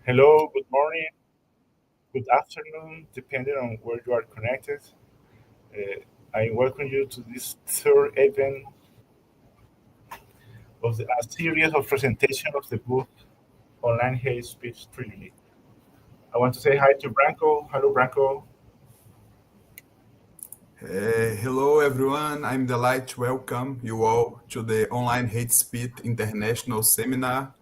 Hello, good morning, good afternoon, depending on where you are connected. Uh, I welcome you to this third event of a series of presentation of the book Online Hate Speech Trilogy. I want to say hi to Branko. Hello, Branko. Hello, everyone. I'm delighted to welcome you all to the Online Hate Speech International Seminar.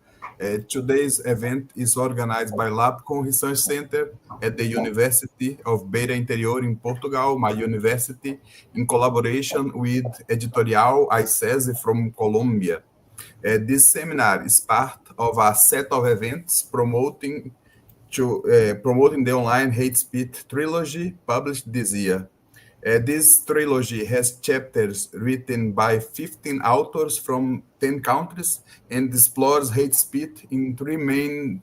Today's event is organized by LabCon Research Center at the University of Beira Interior in Portugal, my university, in collaboration with Editorial Icesi from Colombia. This seminar is part of a set of events promoting the Online Hate Speech Trilogy published this year. This trilogy has chapters written by 15 authors from 10 countries and explores hate speech in three main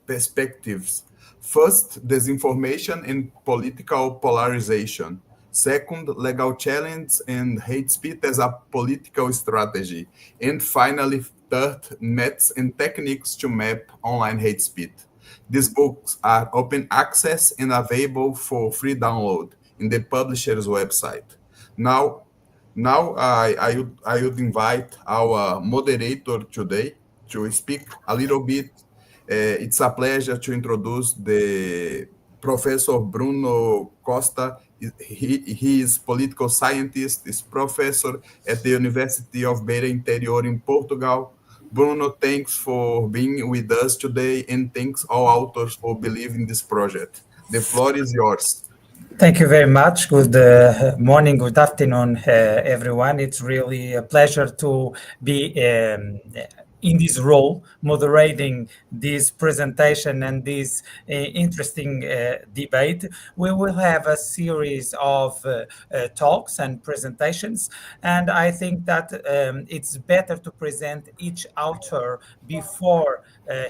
perspectives. First, disinformation and political polarization. Second, legal challenge and hate speech as a political strategy. And finally, third, methods and techniques to map online hate speech. These books are open access and available for free download in the publisher's website. Now, now I would invite our moderator today to speak a little bit. It's a pleasure to introduce the Professor Bruno Costa. He is political scientist, is professor at the University of Beira Interior in Portugal. Bruno, thanks for being with us today, and thanks all authors for believing this project. The floor is yours. Thank you very much. Good morning, good afternoon, everyone. It's really a pleasure to be in this role, moderating this presentation and this interesting debate. We will have a series of talks and presentations, and I think that it's better to present each author before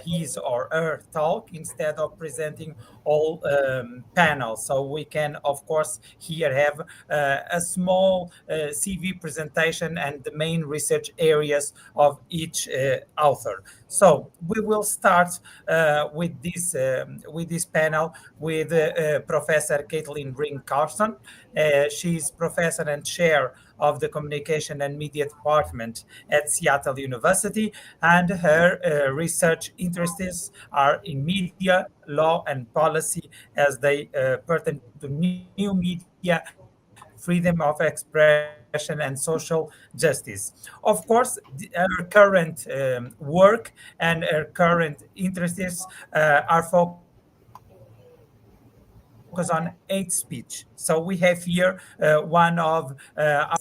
his or her talk instead of presenting all panels. So we can, of course, here have a small CV presentation and the main research areas of each author. So we will start with this panel with Professor Caitlin Ring Carson. She's professor and chair of the Communication and Media Department at Seattle University, and her research interests are in media, law, and policy as they pertain to new media, freedom of expression, and social justice. Of course, her current work and her current interests are focused on hate speech. So we have here one of our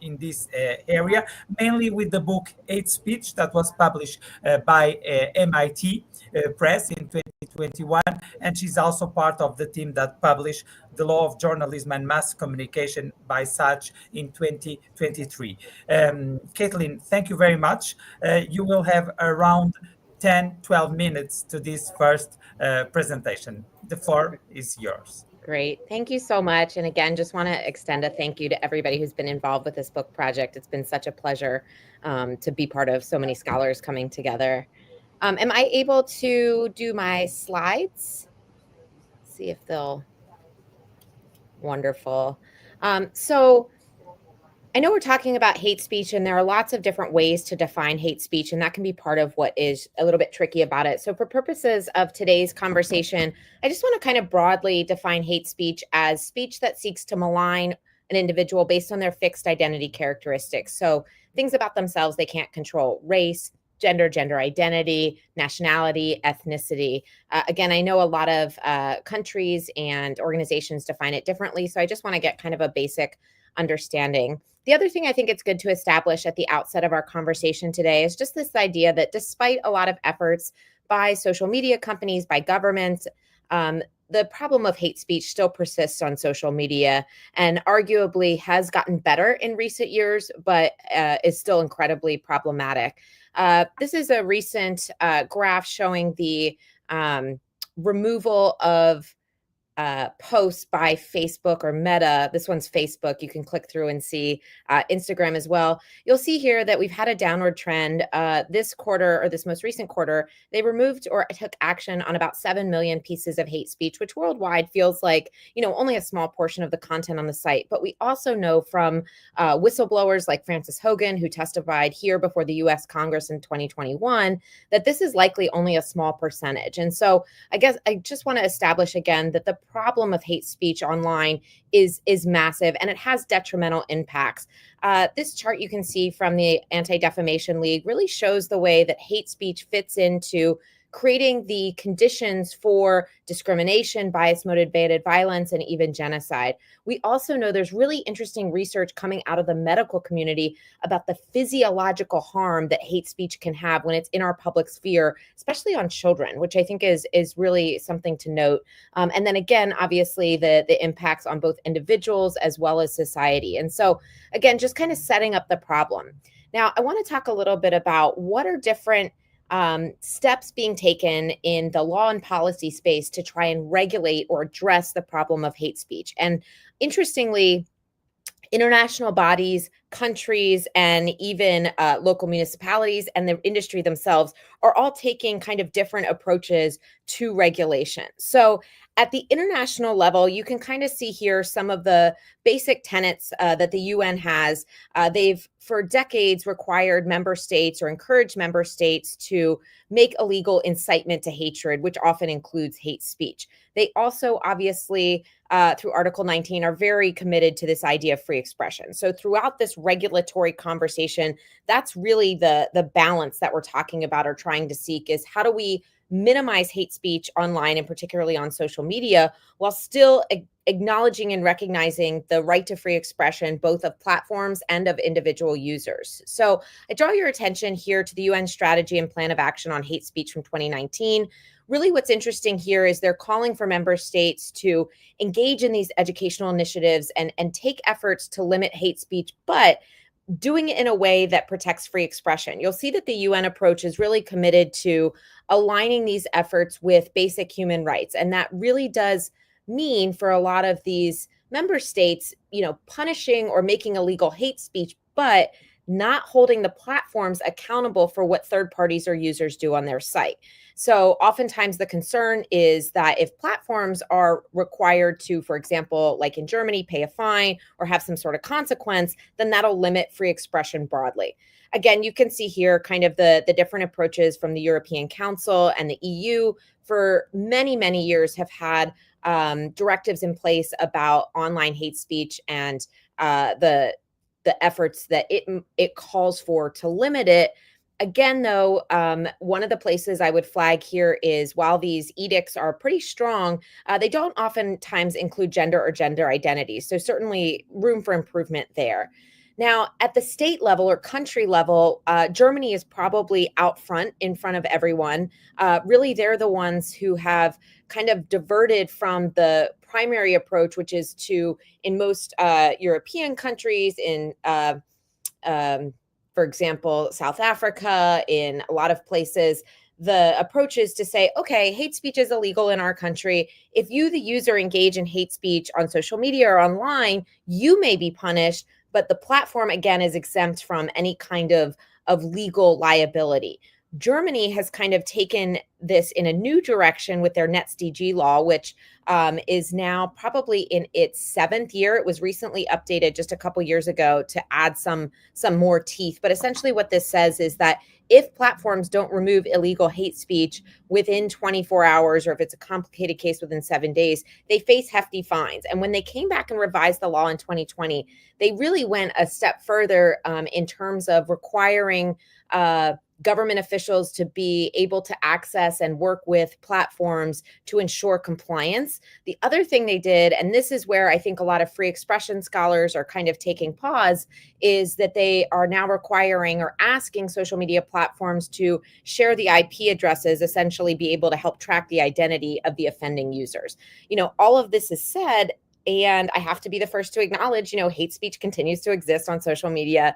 in this area, mainly with the book Hate Speech that was published by MIT Press in 2021, and she's also part of the team that published The Law of Journalism and Mass Communication by Sach in 2023. Caitlin, thank you very much. You will have around 10, 12 minutes to this first presentation. The floor is yours. Great. Thank you so much. And again, just want to extend a thank you to everybody who's been involved with this book project. It's been such a pleasure to be part of so many scholars coming together. Am I able to do my slides? See if they'll... Wonderful. So I know we're talking about hate speech, and there are lots of different ways to define hate speech, and that can be part of what is a little bit tricky about it. So for purposes of today's conversation, I just want to kind of broadly define hate speech as speech that seeks to malign an individual based on their fixed identity characteristics. So things about themselves they can't control: race, gender, gender identity, nationality, ethnicity. Again, I know a lot of countries and organizations define it differently, so I just want to get kind of a basic understanding. The other thing I think it's good to establish at the outset of our conversation today is just this idea that despite a lot of efforts by social media companies, by governments, the problem of hate speech still persists on social media and arguably has gotten better in recent years, but is still incredibly problematic. This is a recent graph showing the removal of posts by Facebook or Meta. This one's Facebook. You can click through and see Instagram as well. You'll see here that we've had a downward trend. This quarter, or this most recent quarter, they removed or took action on about 7 million pieces of hate speech, which worldwide feels like, only a small portion of the content on the site. But we also know from whistleblowers like Frances Hogan, who testified here before the US Congress in 2021, that this is likely only a small percentage. And so I guess I just want to establish again that the problem of hate speech online is massive, and it has detrimental impacts. This chart you can see from the Anti-Defamation League really shows the way that hate speech fits into creating the conditions for discrimination, bias-motivated violence, and even genocide. We also know there's really interesting research coming out of the medical community about the physiological harm that hate speech can have when it's in our public sphere, especially on children, which I think is really something to note. And then again, obviously, the impacts on both individuals as well as society. And so again, just kind of setting up the problem. Now, I want to talk a little bit about what are different steps being taken in the law and policy space to try and regulate or address the problem of hate speech. And interestingly, international bodies, countries, and even local municipalities and the industry themselves are all taking kind of different approaches to regulation. So at the international level, you can kind of see here some of the basic tenets that the UN has. They've for decades required member states or encouraged member states to make illegal incitement to hatred, which often includes hate speech. They also obviously through Article 19 are very committed to this idea of free expression. So throughout this regulatory conversation, that's really the balance that we're talking about or trying to seek is how do we minimize hate speech online and particularly on social media while still acknowledging and recognizing the right to free expression, both of platforms and of individual users. So I draw your attention here to the UN Strategy and Plan of Action on Hate Speech from 2019. Really what's interesting here is they're calling for member states to engage in these educational initiatives and take efforts to limit hate speech, but doing it in a way that protects free expression. You'll see that the UN approach is really committed to aligning these efforts with basic human rights. And that really does mean for a lot of these member states, punishing or making illegal hate speech, but not holding the platforms accountable for what third parties or users do on their site. So oftentimes the concern is that if platforms are required to, for example, like in Germany, pay a fine or have some sort of consequence, then that'll limit free expression broadly. Again, you can see here kind of the different approaches from the European Council and the EU for many, many years have had directives in place about online hate speech and the efforts that it calls for to limit it. Again, though, one of the places I would flag here is while these edicts are pretty strong, they don't oftentimes include gender or gender identity. So certainly room for improvement there. Now, at the state level or country level, Germany is probably out front in front of everyone. Really, they're the ones who have kind of diverted from the primary approach, which is to, in most European countries, for example, South Africa, in a lot of places, the approach is to say, okay, hate speech is illegal in our country. If you, the user, engage in hate speech on social media or online, you may be punished, but the platform, again, is exempt from any kind of legal liability. Germany has kind of taken this in a new direction with their NetzDG law, which is now probably in its 7th year. It was recently updated just a couple years ago to add some more teeth. But essentially what this says is that if platforms don't remove illegal hate speech within 24 hours, or if it's a complicated case within 7 days, they face hefty fines. And when they came back and revised the law in 2020, they really went a step further in terms of requiring government officials to be able to access and work with platforms to ensure compliance. The other thing they did, and this is where I think a lot of free expression scholars are kind of taking pause, is that they are now requiring or asking social media platforms to share the IP addresses, essentially be able to help track the identity of the offending users. All of this is said, and I have to be the first to acknowledge, hate speech continues to exist on social media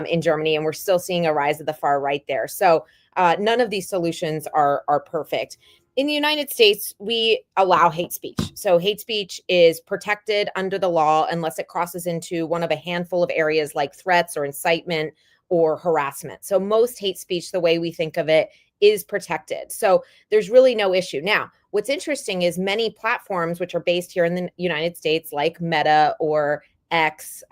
in Germany, and we're still seeing a rise of the far right there. So none of these solutions are perfect. in the United States, we allow hate speech. So hate speech is protected under the law unless it crosses into one of a handful of areas like threats or incitement or harassment. So most hate speech, the way we think of it, is protected. So there's really no issue. Now, what's interesting is many platforms which are based here in the United States, like Meta or X,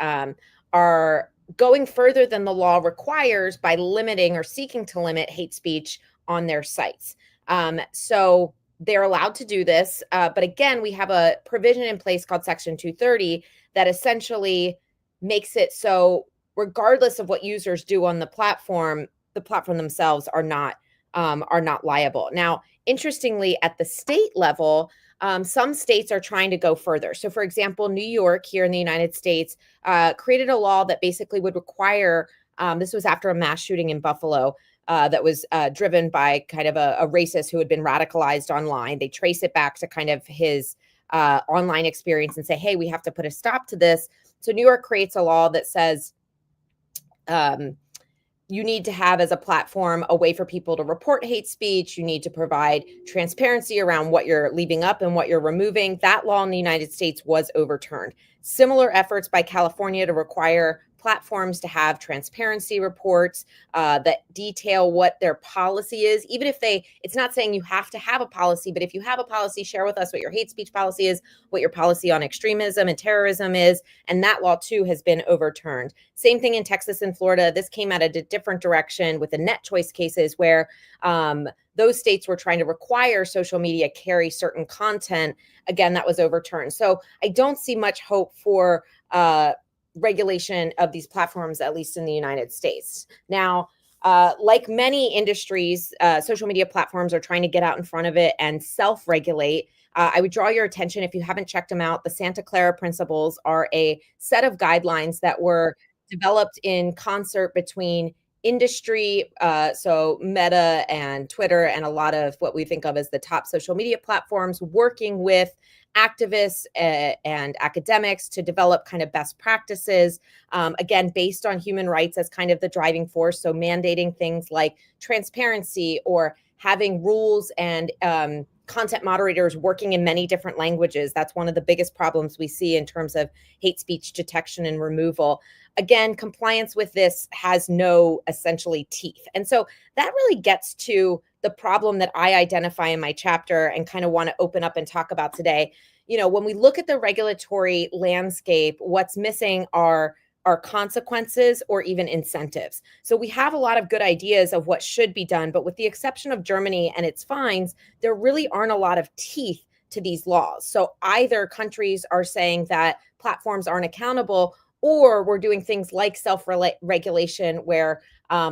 are going further than the law requires by limiting or seeking to limit hate speech on their sites. So they're allowed to do this. But again, we have a provision in place called Section 230 that essentially makes it so regardless of what users do on the platform themselves are not liable. Now, interestingly, at the state level, some states are trying to go further. So, for example, New York here in the United States created a law that basically would require, this was after a mass shooting in Buffalo, that was driven by kind of a racist who had been radicalized online. They trace it back to kind of his online experience and say, hey, we have to put a stop to this. So New York creates a law that says you need to have as a platform a way for people to report hate speech. You need to provide transparency around what you're leaving up and what you're removing. That law in the United States was overturned. Similar efforts by California to require platforms to have transparency reports that detail what their policy is. Even if it's not saying you have to have a policy, but if you have a policy, share with us what your hate speech policy is, what your policy on extremism and terrorism is. And that law too has been overturned. Same thing in Texas and Florida. This came out a different direction with the net choice cases where those states were trying to require social media carry certain content. Again, that was overturned. So I don't see much hope for regulation of these platforms, at least in the United States. Now, like many industries, social media platforms are trying to get out in front of it and self-regulate. I would draw your attention, if you haven't checked them out, the Santa Clara Principles are a set of guidelines that were developed in concert between industry, so Meta and Twitter and a lot of what we think of as the top social media platforms, working with activists and academics to develop kind of best practices, again, based on human rights as kind of the driving force. So mandating things like transparency or having rules and content moderators working in many different languages. That's one of the biggest problems we see in terms of hate speech detection and removal. Again, compliance with this has no essentially teeth. And so that really gets to the problem that I identify in my chapter and kind of want to open up and talk about today. You know, when we look at the regulatory landscape, what's missing are consequences or even incentives. So we have a lot of good ideas of what should be done, but with the exception of Germany and its fines, there really aren't a lot of teeth to these laws. So either countries are saying that platforms aren't accountable, or we're doing things like self-regulation where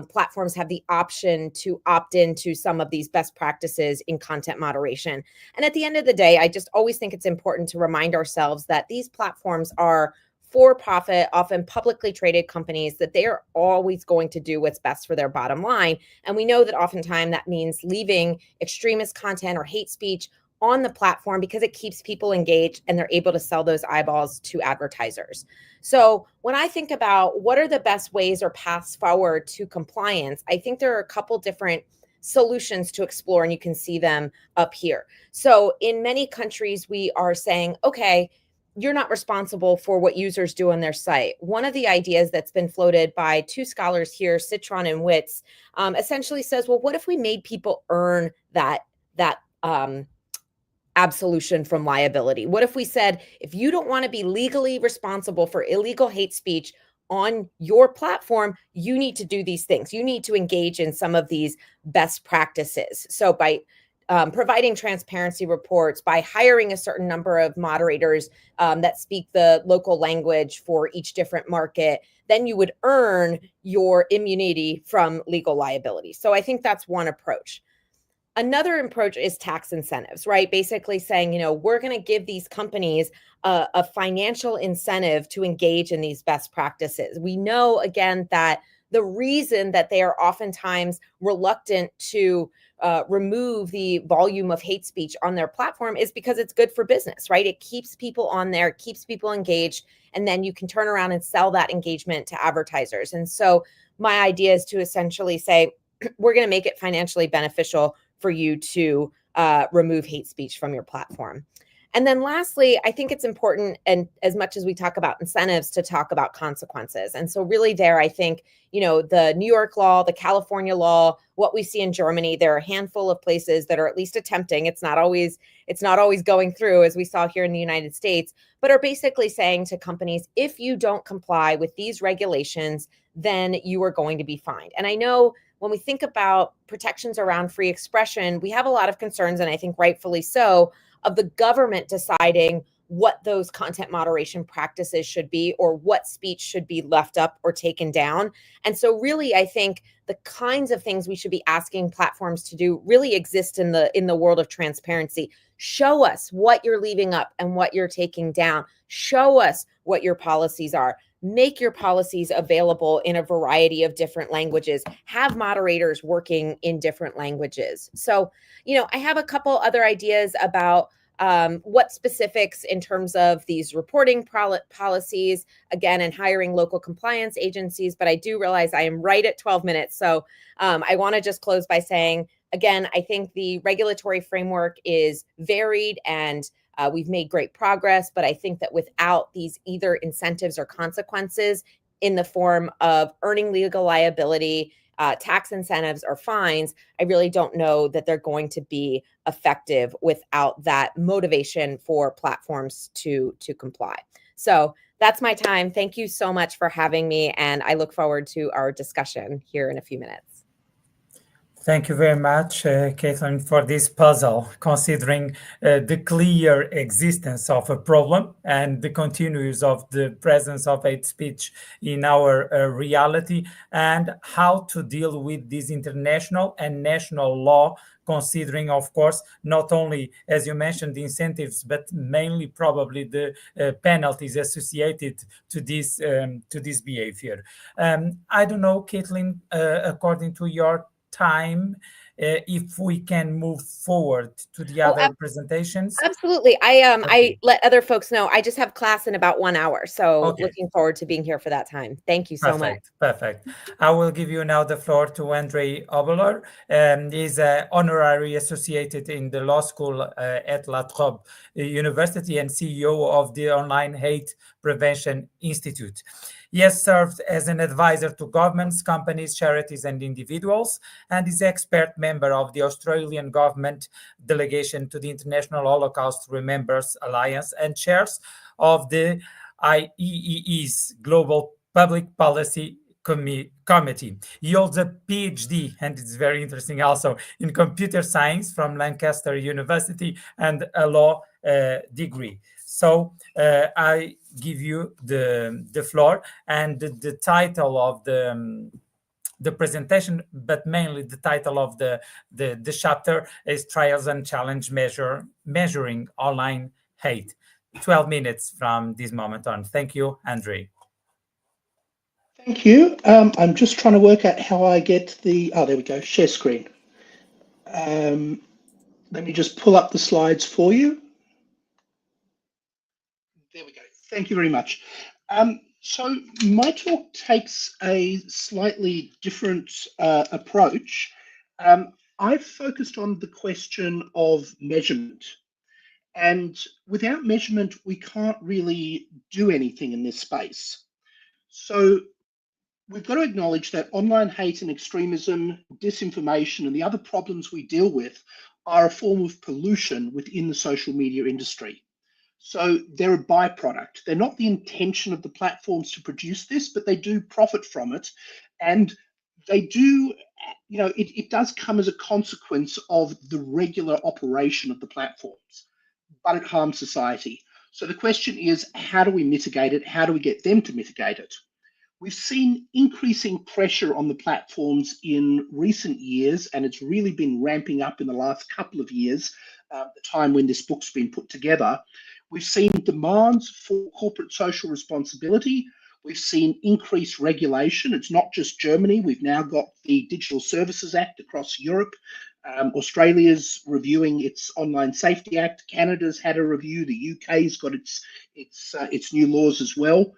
platforms have the option to opt into some of these best practices in content moderation. And at the end of the day, I just always think it's important to remind ourselves that these platforms are for-profit, often publicly traded companies, that they are always going to do what's best for their bottom line. And we know that oftentimes that means leaving extremist content or hate speech on the platform because it keeps people engaged and they're able to sell those eyeballs to advertisers. So when I think about what are the best ways or paths forward to compliance, I think there are a couple different solutions to explore, and you can see them up here. So in many countries, we are saying, okay, you're not responsible for what users do on their site. One of the ideas that's been floated by two scholars here, Citron and Witz, essentially says, well, what if we made people earn that absolution from liability? What if we said, if you don't want to be legally responsible for illegal hate speech on your platform, you need to do these things. You need to engage in some of these best practices. So by providing transparency reports, by hiring a certain number of moderators that speak the local language for each different market, then you would earn your immunity from legal liability. So I think that's one approach. Another approach is tax incentives, right? Basically saying, you know, we're going to give these companies a financial incentive to engage in these best practices. We know, again, that the reason that they are oftentimes reluctant to remove the volume of hate speech on their platform is because it's good for business, right? It keeps people on there, keeps people engaged, and then you can turn around and sell that engagement to advertisers. And so my idea is to essentially say, we're going to make it financially beneficial for you to remove hate speech from your platform. And then lastly, I think it's important, and as much as we talk about incentives, to talk about consequences. And so really there, I think, the New York law, the California law, what we see in Germany, there are a handful of places that are at least attempting. It's not always going through, as we saw here in the United States, but are basically saying to companies, if you don't comply with these regulations, then you are going to be fined. And I know when we think about protections around free expression, we have a lot of concerns, and I think rightfully so, of the government deciding what those content moderation practices should be, or what speech should be left up or taken down. And so really, I think the kinds of things we should be asking platforms to do really exist in the world of transparency. Show us what you're leaving up and what you're taking down. Show us what your policies are. Make your policies available in a variety of different languages. Have moderators working in different languages. So, I have a couple other ideas about what specifics in terms of these reporting policies, again, and hiring local compliance agencies. But I do realize I am right at 12 minutes. So I want to just close by saying, again, I think the regulatory framework is varied, and we've made great progress. But I think that without these either incentives or consequences in the form of earning legal liability, tax incentives, or fines, I really don't know that they're going to be effective without that motivation for platforms to comply. So that's my time. Thank you so much for having me, and I look forward to our discussion here in a few minutes. Thank you very much, Caitlin, for this puzzle, considering the clear existence of a problem and the continuous of the presence of hate speech in our reality, and how to deal with this international and national law, considering, of course, not only, as you mentioned, the incentives, but mainly probably the penalties associated to this behavior. I don't know, Caitlin, according to your time, if we can move forward to the other presentations. Absolutely. I let other folks know I just have class in about 1 hour, so looking forward to being here for that time. Thank you so much. Perfect. I will give you now the floor to Andre Obeler. He's an honorary associated in the law school at La Trobe University and CEO of the Online Hate Prevention Institute. He has served as an advisor to governments, companies, charities, and individuals, and is expert member of the Australian government delegation to the International Holocaust Remembrance Alliance and chairs of the IEEE's Global Public Policy Committee. He holds a PhD, and it's very interesting also, in computer science from Lancaster University and a law degree. So I give you the floor, and the title of the presentation, but mainly the title of the chapter is Trials and Challenge Measuring Online Hate. 12 minutes from this moment on. Thank you, Andre. Thank you. I'm just trying to work out how I get there we go, share screen. Let me just pull up the slides for you. There we go. Thank you very much. So my talk takes a slightly different approach. I've focused on the question of measurement. And without measurement, we can't really do anything in this space. So we've got to acknowledge that online hate and extremism, disinformation, and the other problems we deal with are a form of pollution within the social media industry. So they're a byproduct. They're not the intention of the platforms to produce this, but they do profit from it. And they do, it does come as a consequence of the regular operation of the platforms, but it harms society. So the question is, how do we mitigate it? How do we get them to mitigate it? We've seen increasing pressure on the platforms in recent years, and it's really been ramping up in the last couple of years, the time when this book's been put together. We've seen demands for corporate social responsibility. We've seen increased regulation. It's not just Germany. We've now got the Digital Services Act across Europe. Australia's reviewing its Online Safety Act. Canada's had a review. The UK's got its new laws as well.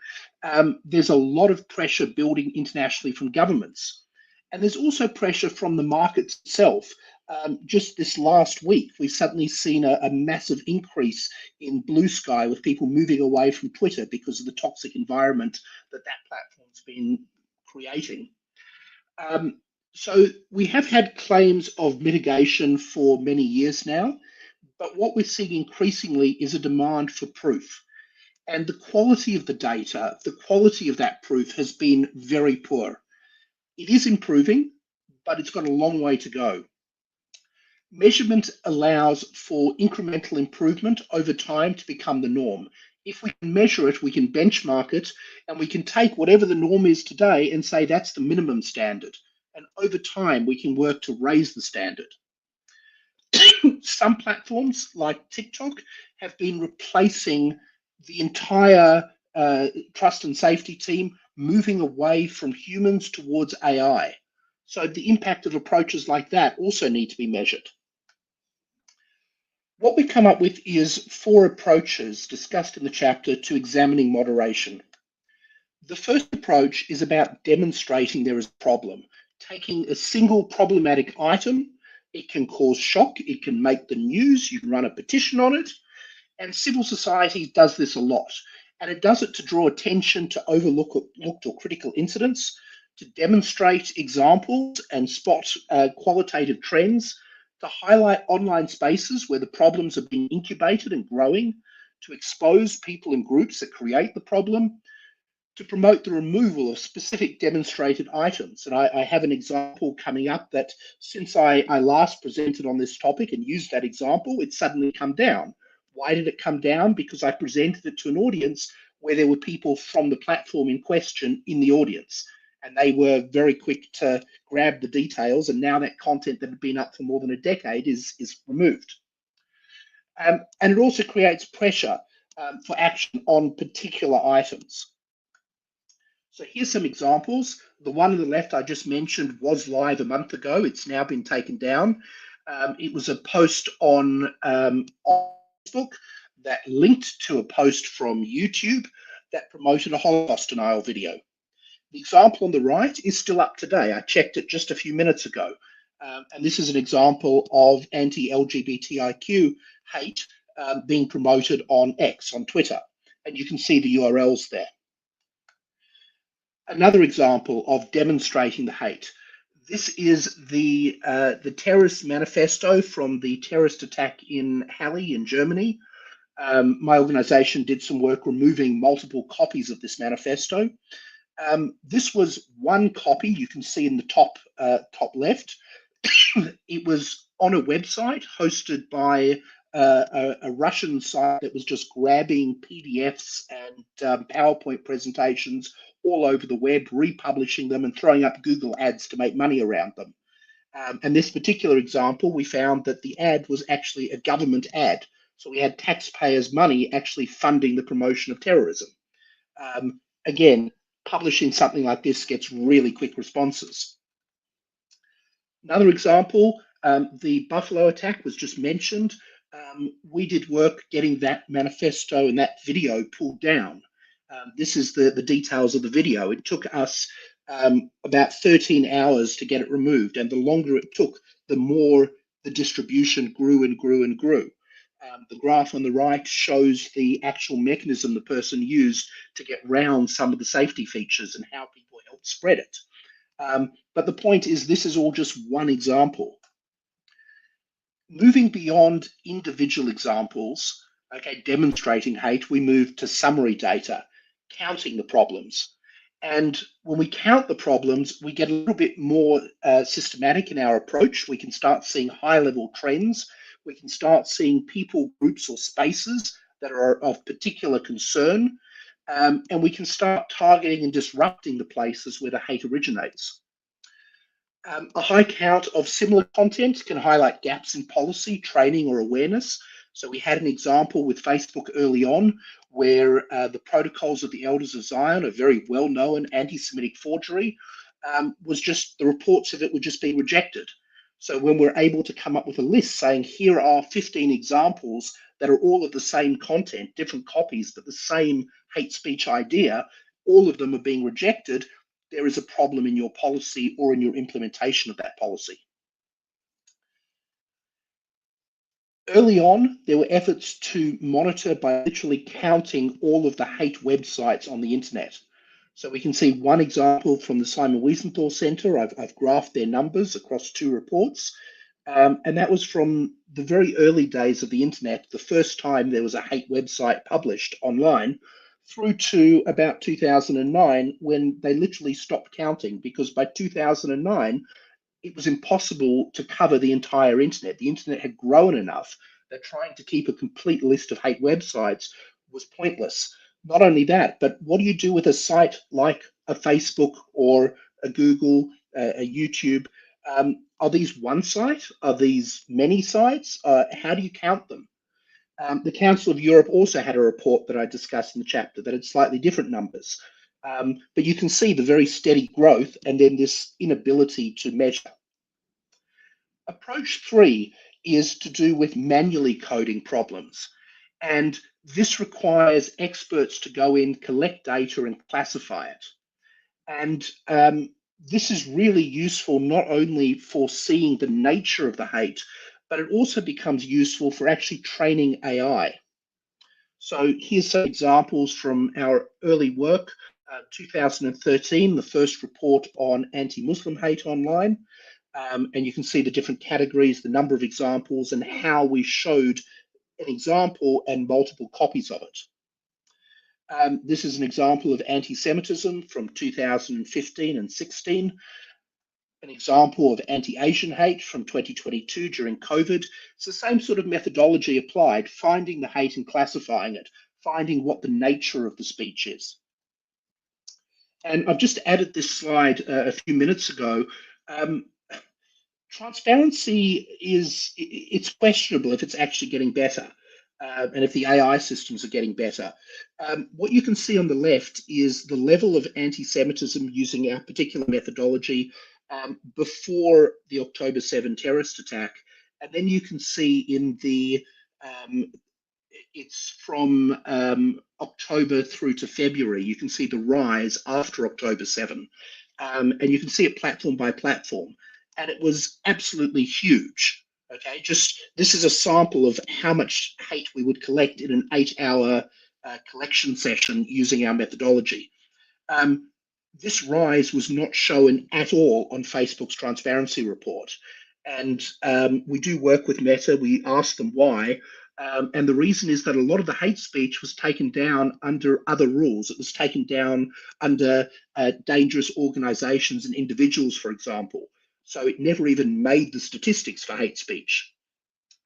There's a lot of pressure building internationally from governments. And there's also pressure from the market itself. just this last week, we've suddenly seen a massive increase in blue sky with people moving away from Twitter because of the toxic environment that platform's been creating. So we have had claims of mitigation for many years now, but what we're seeing increasingly is a demand for proof. And the quality of the data, the quality of that proof has been very poor. It is improving, but it's got a long way to go. Measurement allows for incremental improvement over time to become the norm. If we can measure it, we can benchmark it, and we can take whatever the norm is today and say that's the minimum standard. And over time, we can work to raise the standard. Some platforms, like TikTok, have been replacing the entire trust and safety team, moving away from humans towards AI. So the impact of approaches like that also need to be measured. What we come up with is 4 approaches discussed in the chapter to examining moderation. The first approach is about demonstrating there is a problem, taking a single problematic item. It can cause shock, it can make the news, you can run a petition on it, and civil society does this a lot. And it does it to draw attention to overlooked or critical incidents, to demonstrate examples and spot qualitative trends, to highlight online spaces where the problems are being incubated and growing, to expose people and groups that create the problem, to promote the removal of specific demonstrated items. And I have an example coming up that since I last presented on this topic and used that example, it's suddenly come down. Why did it come down? Because I presented it to an audience where there were people from the platform in question in the audience. And they were very quick to grab the details. And now that content that had been up for more than a decade is removed. And it also creates pressure for action on particular items. So here's some examples. The one on the left I just mentioned was live a month ago. It's now been taken down. It was a post on Facebook that linked to a post from YouTube that promoted a Holocaust denial video. The example on the right is still up today. I checked it just a few minutes ago. And this is an example of anti-LGBTIQ hate being promoted on X, on Twitter. And you can see the URLs there. Another example of demonstrating the hate. This is the terrorist manifesto from the terrorist attack in Halle in Germany. My organization did some work removing multiple copies of this manifesto. This was one copy you can see in the top left. It was on a website hosted by a Russian site that was just grabbing PDFs and PowerPoint presentations all over the web, republishing them and throwing up Google ads to make money around them. And this particular example, we found that the ad was actually a government ad. So we had taxpayers' money actually funding the promotion of terrorism. Again, publishing something like this gets really quick responses. Another example, the Buffalo attack was just mentioned. We did work getting that manifesto and that video pulled down. This is the details of the video. It took us about 13 hours to get it removed, and the longer it took, the more the distribution grew and grew and grew. The graph on the right shows the actual mechanism the person used to get round some of the safety features and how people helped spread it. But the point is, this is all just one example. Moving beyond individual examples, okay, demonstrating hate, we move to summary data, counting the problems. And when we count the problems, we get a little bit more systematic in our approach. We can start seeing high-level trends. We can start seeing people, groups, or spaces that are of particular concern. And we can start targeting and disrupting the places where the hate originates. A high count of similar content can highlight gaps in policy, training, or awareness. So we had an example with Facebook early on where the Protocols of the Elders of Zion, a very well-known anti-Semitic forgery, the reports of it were just being rejected. So when we're able to come up with a list saying, here are 15 examples that are all of the same content, different copies, but the same hate speech idea, all of them are being rejected, there is a problem in your policy or in your implementation of that policy. Early on, there were efforts to monitor by literally counting all of the hate websites on the internet. So we can see one example from the Simon Wiesenthal Center. I've graphed their numbers across two reports. And that was from the very early days of the internet, the first time there was a hate website published online, through to about 2009, when they literally stopped counting, because by 2009, it was impossible to cover the entire internet. The internet had grown enough that trying to keep a complete list of hate websites was pointless. Not only that, but what do you do with a site like a Facebook or a Google, a YouTube? Are these one site? Are these many sites? How do you count them? The Council of Europe also had a report that I discussed in the chapter that had slightly different numbers. But you can see the very steady growth and then this inability to measure. Approach 3 is to do with manually coding problems. And this requires experts to go in, collect data, and classify it. And this is really useful not only for seeing the nature of the hate, but it also becomes useful for actually training AI. So here's some examples from our early work. 2013, the first report on anti-Muslim hate online. And you can see the different categories, the number of examples, and how we showed an example and multiple copies of it. This is an example of anti-Semitism from 2015 and 16, an example of anti-Asian hate from 2022 during COVID. It's the same sort of methodology applied, finding the hate and classifying it, finding what the nature of the speech is. And I've just added this slide a few minutes ago. Transparency it's questionable if it's actually getting better, and if the AI systems are getting better. What you can see on the left is the level of anti-Semitism using our particular methodology before the October 7 terrorist attack. And then you can see in the, it's from October through to February, you can see the rise after October 7. And you can see it platform by platform. And it was absolutely huge. Okay, just this is a sample of how much hate we would collect in an 8-hour collection session using our methodology. This rise was not shown at all on Facebook's transparency report. And we do work with Meta. We asked them why. And the reason is that a lot of the hate speech was taken down under other rules. It was taken down under dangerous organizations and individuals, for example. So it never even made the statistics for hate speech.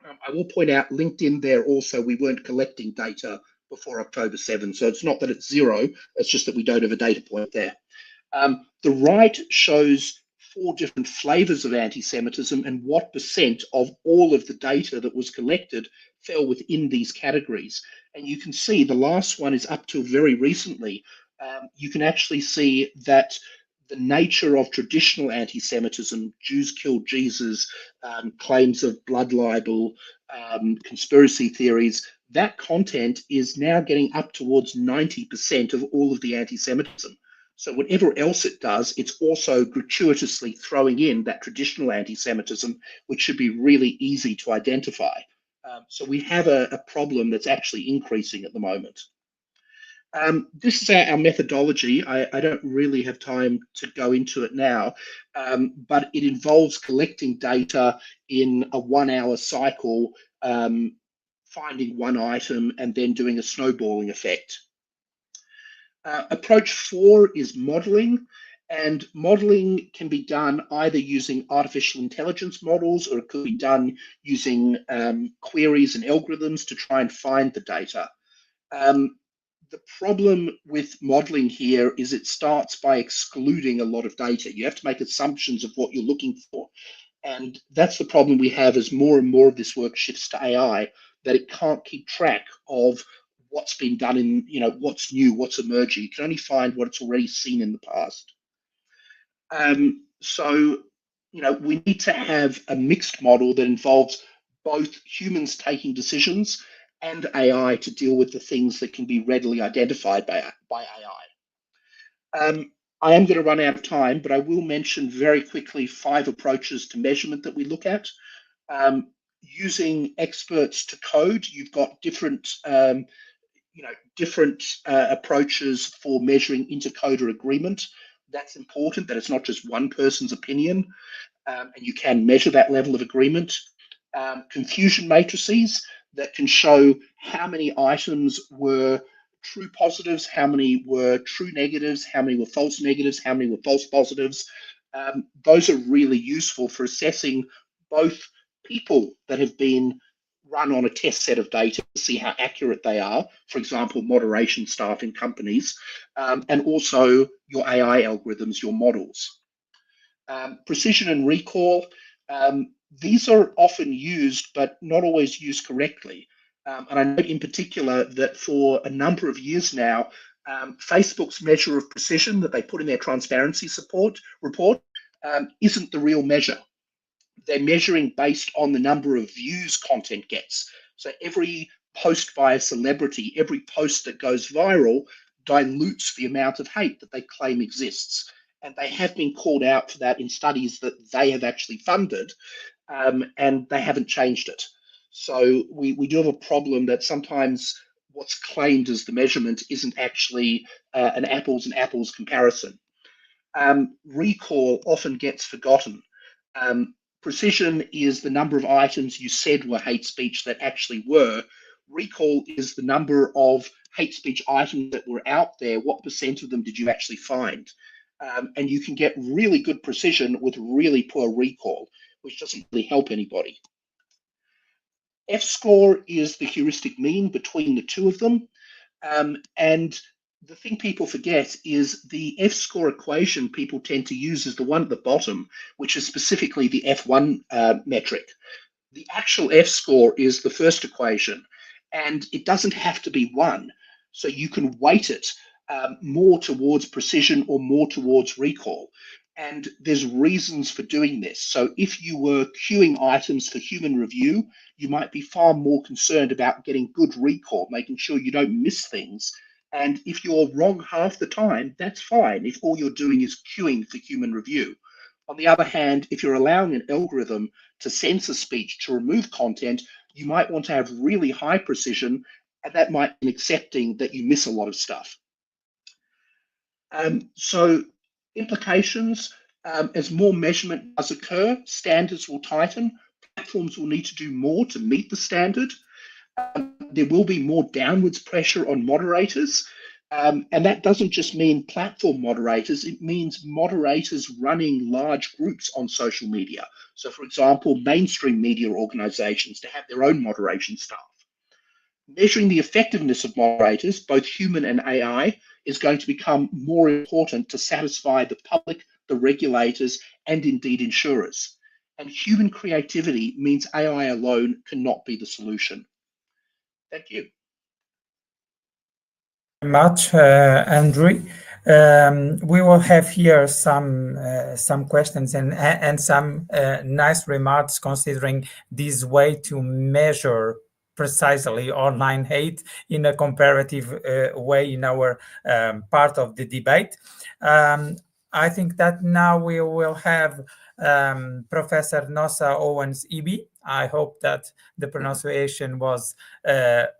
I will point out LinkedIn there also, we weren't collecting data before October 7. So it's not that it's zero, it's just that we don't have a data point there. The right shows 4 different flavors of anti-Semitism and what percent of all of the data that was collected fell within these categories. And you can see the last one is up till very recently. You can actually see that the nature of traditional anti-Semitism, Jews killed Jesus, claims of blood libel, conspiracy theories, that content is now getting up towards 90% of all of the anti-Semitism. So whatever else it does, it's also gratuitously throwing in that traditional anti-Semitism, which should be really easy to identify. So we have a problem that's actually increasing at the moment. This is our methodology. I don't really have time to go into it now, but it involves collecting data in a 1-hour cycle, finding one item, and then doing a snowballing effect. Approach 4 is modeling, and modeling can be done either using artificial intelligence models, or it could be done using queries and algorithms to try and find the data. The problem with modeling here is it starts by excluding a lot of data. You have to make assumptions of what you're looking for. And that's the problem we have as more and more of this work shifts to AI, that it can't keep track of what's been done in, what's new, what's emerging. You can only find what it's already seen in the past. So, we need to have a mixed model that involves both humans taking decisions and AI to deal with the things that can be readily identified by AI. I am going to run out of time, but I will mention very quickly 5 approaches to measurement that we look at. using experts to code. You've got different approaches for measuring intercoder agreement. That's important, that it's not just one person's opinion, and you can measure that level of agreement. Confusion matrices that can show how many items were true positives, how many were true negatives, how many were false negatives, how many were false positives. Those are really useful for assessing both people that have been run on a test set of data to see how accurate they are, for example, moderation staff in companies, and also your AI algorithms, your models. Precision and recall, these are often used, but not always used correctly. And I note in particular that for a number of years now, Facebook's measure of precision that they put in their transparency report isn't the real measure. They're measuring based on the number of views content gets. So every post by a celebrity, every post that goes viral dilutes the amount of hate that they claim exists. And they have been called out for that in studies that they have actually funded, and they haven't changed it. So we do have a problem that sometimes what's claimed as the measurement isn't actually an apples and apples comparison. Recall often gets forgotten. Precision is the number of items you said were hate speech that actually were. Recall is the number of hate speech items that were out there. What percent of them did you actually find? And you can get really good precision with really poor recall, which doesn't really help anybody. F-score is the heuristic mean between the two of them. And the thing people forget is the F-score equation people tend to use is the one at the bottom, which is specifically the F1 metric. The actual F-score is the first equation, and it doesn't have to be 1. So you can weight it more towards precision or more towards recall. And there's reasons for doing this. So if you were queuing items for human review, you might be far more concerned about getting good recall, making sure you don't miss things. And if you're wrong half the time, that's fine if all you're doing is queuing for human review. On the other hand, if you're allowing an algorithm to censor speech, to remove content, you might want to have really high precision, and that might mean accepting that you miss a lot of stuff. So implications, as more measurement does occur, standards will tighten, platforms will need to do more to meet the standard. There will be more downwards pressure on moderators. And that doesn't just mean platform moderators, it means moderators running large groups on social media. So for example, mainstream media organizations to have their own moderation staff. Measuring the effectiveness of moderators, both human and AI, is going to become more important to satisfy the public, the regulators, and indeed insurers. And human creativity means AI alone cannot be the solution. Thank you. Much, Andrew. We will have here some questions and some nice remarks considering this way to measure precisely online hate in a comparative way in our part of the debate. I think that now we will have Professor Nossa Owens-Ibi. I hope that the pronunciation was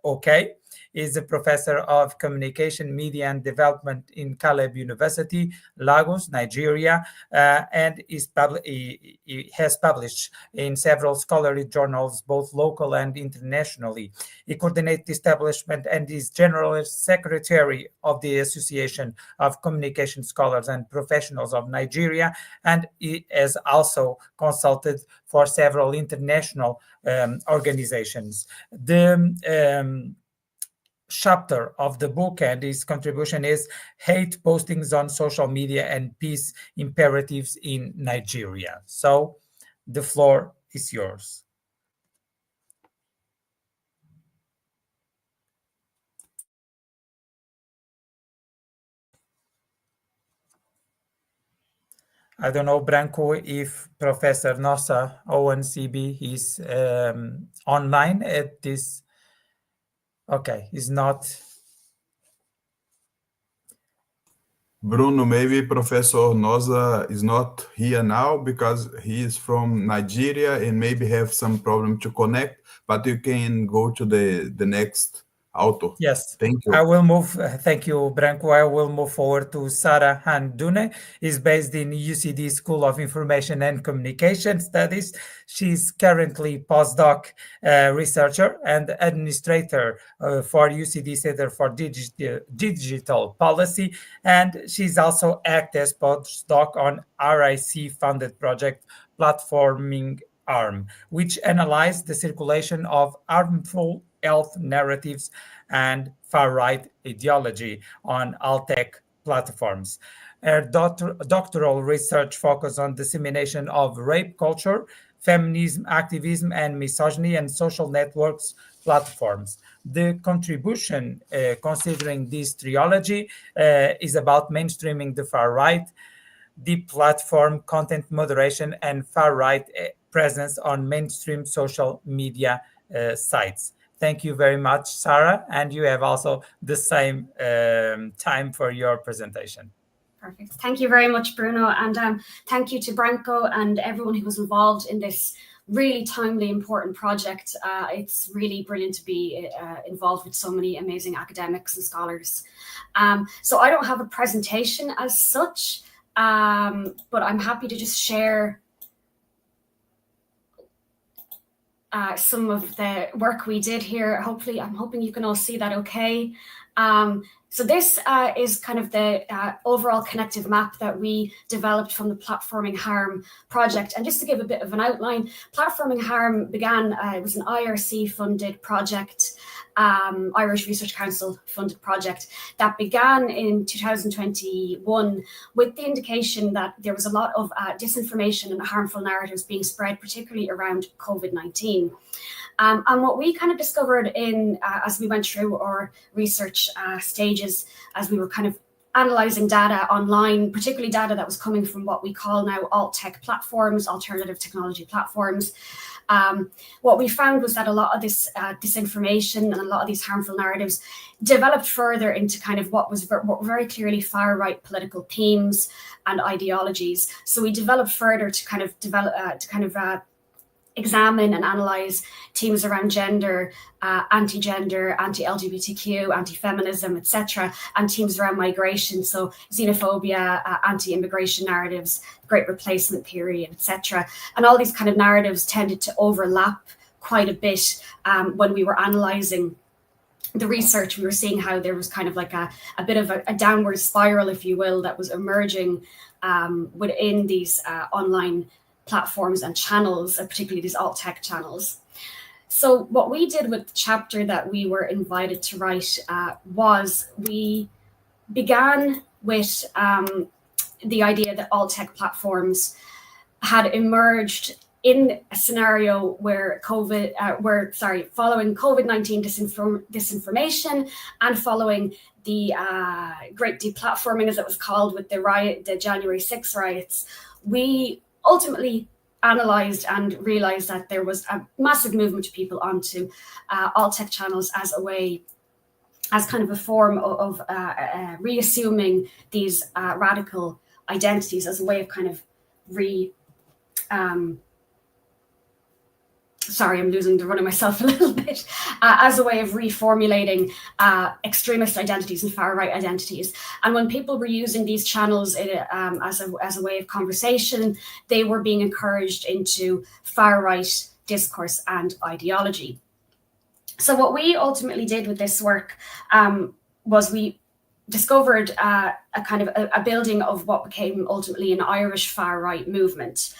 okay. Is a professor of communication, media, and development in Caleb University, Lagos, Nigeria, and he has published in several scholarly journals, both local and internationally. He coordinates the establishment and is general secretary of the Association of Communication Scholars and Professionals of Nigeria, and he has also consulted for several international organizations. The chapter of the book and his contribution is Hate Postings on Social Media and Peace Imperatives in Nigeria. So the floor is yours. I don't know, Branco, if Professor Nossa Owens-Ibi is online at this. Okay, he's not. Bruno, maybe Professor Noza is not here now because he is from Nigeria and maybe have some problem to connect, but you can go to the next author. Yes, Thank I you. will move. Thank you, Branco. I will move forward to Sarah Handune. Is based in UCD School of Information and Communication Studies. She's currently postdoc researcher and administrator for UCD Center for Digital Policy, and she's also acted as postdoc on RIC funded project Platforming ARM, which analyzed the circulation of harmful health narratives and far-right ideology on alt-tech platforms. Her doctoral research focused on dissemination of rape culture, feminism, activism, and misogyny and social networks platforms. The contribution, considering this trilogy, is about mainstreaming the far right, deep platform content moderation, and far right presence on mainstream social media sites. Thank you very much, Sarah. And you have also the same time for your presentation. Perfect. Thank you very much, Bruno. And thank you to Branco and everyone who was involved in this really timely, important project. It's really brilliant to be involved with so many amazing academics and scholars. So I don't have a presentation as such, but I'm happy to just share some of the work we did here. Hopefully, I'm hoping you can all see that okay. So this is kind of the overall connective map that we developed from the Platforming Harm project. And just to give a bit of an outline, Platforming Harm began, it was an IRC funded project, Irish Research Council funded project that began in 2021 with the indication that there was a lot of disinformation and harmful narratives being spread, particularly around COVID-19. And what we kind of discovered in as we went through our research stages, as we were kind of analyzing data online, particularly data that was coming from what we call now alt-tech platforms, alternative technology platforms. What we found was that a lot of this disinformation and a lot of these harmful narratives developed further into kind of what was very clearly far-right political themes and ideologies. So we developed further to kind of examine and analyze themes around gender, anti-gender, anti-LGBTQ, anti-feminism, etc., and themes around migration, so xenophobia, anti-immigration narratives, Great Replacement period, etc. And all these kind of narratives tended to overlap quite a bit when we were analyzing the research. We were seeing how there was kind of like a bit of a downward spiral, if you will, that was emerging within these online platforms and channels, particularly these alt-tech channels. So what we did with the chapter that we were invited to write was we began with the idea that alt-tech platforms had emerged in a scenario where following COVID-19 disinformation and following the great deplatforming, as it was called, with the January 6 riots, we ultimately analyzed and realized that there was a massive movement of people onto alt-tech channels as kind of a form of reassuming these radical identities, as a way of kind of sorry, I'm losing the run of myself a little bit, as a way of reformulating extremist identities and far-right identities. And when people were using these channels as a way of conversation, they were being encouraged into far-right discourse and ideology. So what we ultimately did with this work was we discovered a kind of a building of what became ultimately an Irish far-right movement.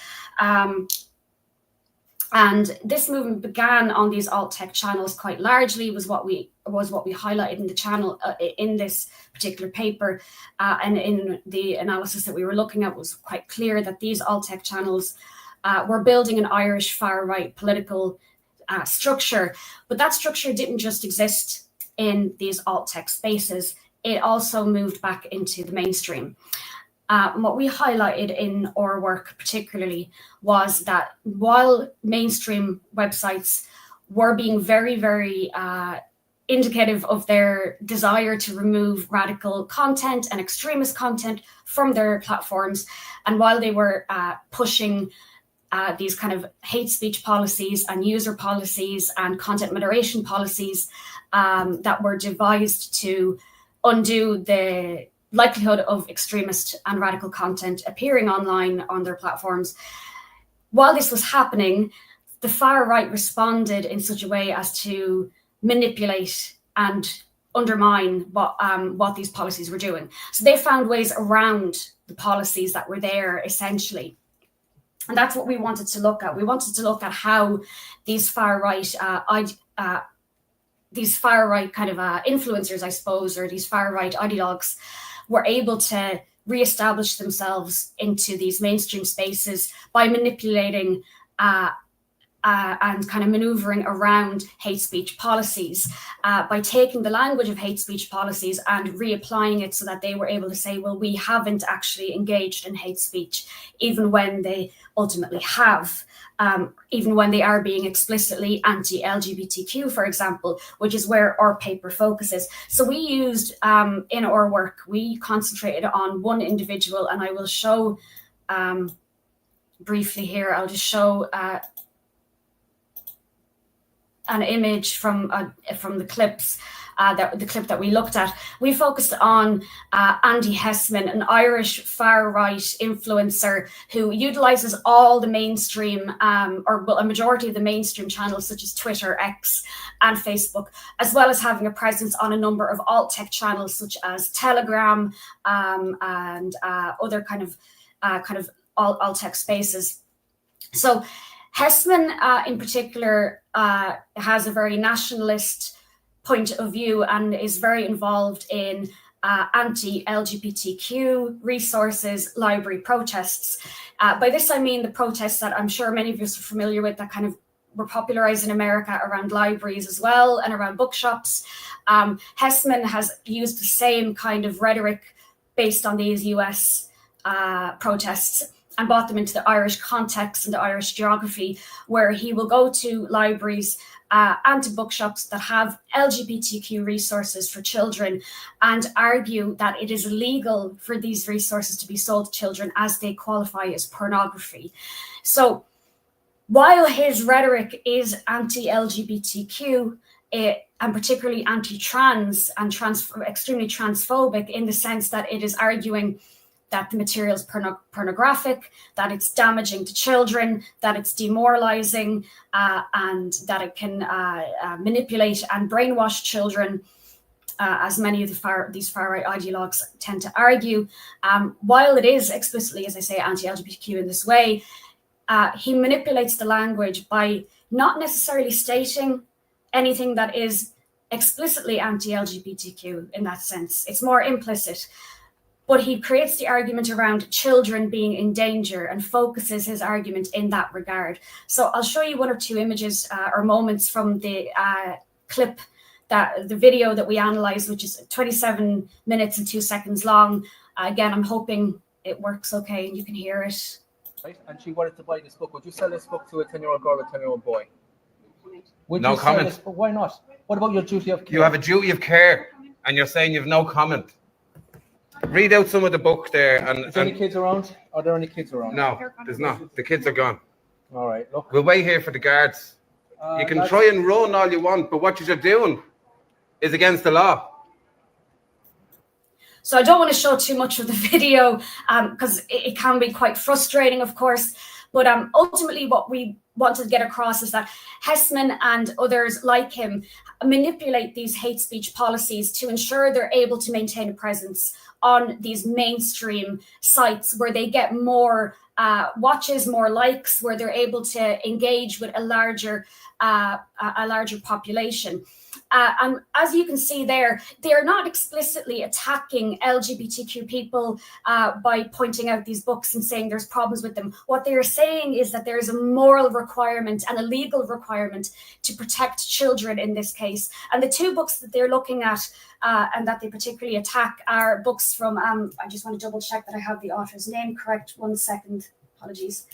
And this movement began on these alt-tech channels quite largely, was what we highlighted in the channel in this particular paper, and in the analysis that we were looking at was quite clear that these alt-tech channels were building an Irish far-right political structure, but that structure didn't just exist in these alt-tech spaces; it also moved back into the mainstream. What we highlighted in our work particularly was that while mainstream websites were being very, very indicative of their desire to remove radical content and extremist content from their platforms. And while they were pushing these kind of hate speech policies and user policies and content moderation policies that were devised to undo the likelihood of extremist and radical content appearing online on their platforms, while this was happening, the far right responded in such a way as to manipulate and undermine what these policies were doing. So they found ways around the policies that were there, essentially. And that's what we wanted to look at. We wanted to look at how these far right kind of influencers, I suppose, or these far right ideologues were able to reestablish themselves into these mainstream spaces by manipulating and kind of maneuvering around hate speech policies, by taking the language of hate speech policies and reapplying it so that they were able to say, well, we haven't actually engaged in hate speech, even when they ultimately have, even when they are being explicitly anti-LGBTQ, for example, which is where our paper focuses. So we used, in our work, we concentrated on one individual, and I will show briefly here, I'll just show an image from the clips, the clip that we looked at. We focused on Andy Hessman, an Irish far-right influencer who utilizes all the mainstream, a majority of the mainstream channels such as Twitter, X, and Facebook, as well as having a presence on a number of alt-tech channels such as Telegram and other kind of alt-tech spaces. So Hessman, in particular, has a very nationalist point of view and is very involved in anti-LGBTQ resources, library protests. By this, I mean the protests that I'm sure many of us are familiar with that kind of were popularized in America around libraries as well and around bookshops. Hessman has used the same kind of rhetoric based on these US protests and brought them into the Irish context and the Irish geography, where he will go to libraries and to bookshops that have LGBTQ resources for children and argue that it is illegal for these resources to be sold to children as they qualify as pornography. So while his rhetoric is anti-LGBTQ, and particularly anti-trans and extremely transphobic in the sense that it is arguing that the material is pornographic, that it's damaging to children, that it's demoralizing, and that it can manipulate and brainwash children, as many of these far-right ideologues tend to argue. While it is explicitly, as I say, anti-LGBTQ in this way, he manipulates the language by not necessarily stating anything that is explicitly anti-LGBTQ in that sense. It's more implicit. But he creates the argument around children being in danger and focuses his argument in that regard. So I'll show you one or two images or moments from the clip, the video that we analyzed, which is 27 minutes and 2 seconds long. Again, I'm hoping it works okay and you can hear it. Right? And she wanted to buy this book. Would you sell this book to a 10-year-old girl or a 10-year-old boy? Would no you comment. Sell this, why not? What about your duty of care? You have a duty of care, and you're saying you've no comment. Read out some of the book there. Is there any kids around? Are there any kids around? No, there's not. The kids are gone. All right, look. We'll wait here for the guards. You can try and run all you want, but what you're doing is against the law. So I don't want to show too much of the video because it can be quite frustrating, of course. But ultimately what we wanted to get across is that Hessman and others like him manipulate these hate speech policies to ensure they're able to maintain a presence on these mainstream sites where they get more watches, more likes, where they're able to engage with a larger population. And as you can see there, they are not explicitly attacking LGBTQ people by pointing out these books and saying there's problems with them. What they are saying is that there is a moral requirement and a legal requirement to protect children in this case. And the two books that they're looking at and that they particularly attack are books from, I just want to double check that I have the author's name correct. 1 second, apologies.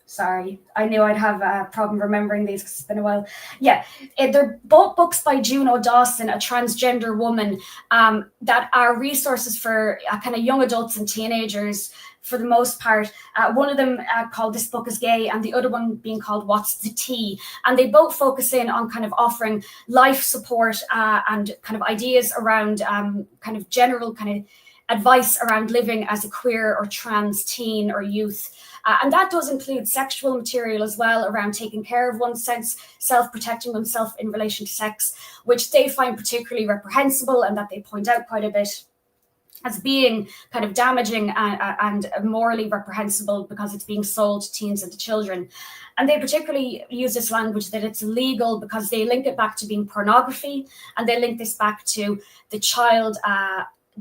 Sorry, I knew I'd have a problem remembering these because it's been a while. Yeah, they're both books by Juno Dawson, a transgender woman, that are resources for kind of young adults and teenagers for the most part. One of them called This Book is Gay, and the other one being called What's the Tea? And they both focus in on kind of offering life support and kind of ideas around kind of general kind of advice around living as a queer or trans teen or youth. And that does include sexual material as well, around taking care of one's sense, self-protecting oneself in relation to sex, which they find particularly reprehensible and that they point out quite a bit as being kind of damaging and morally reprehensible because it's being sold to teens and to children. And they particularly use this language that it's illegal because they link it back to being pornography, and they link this back to the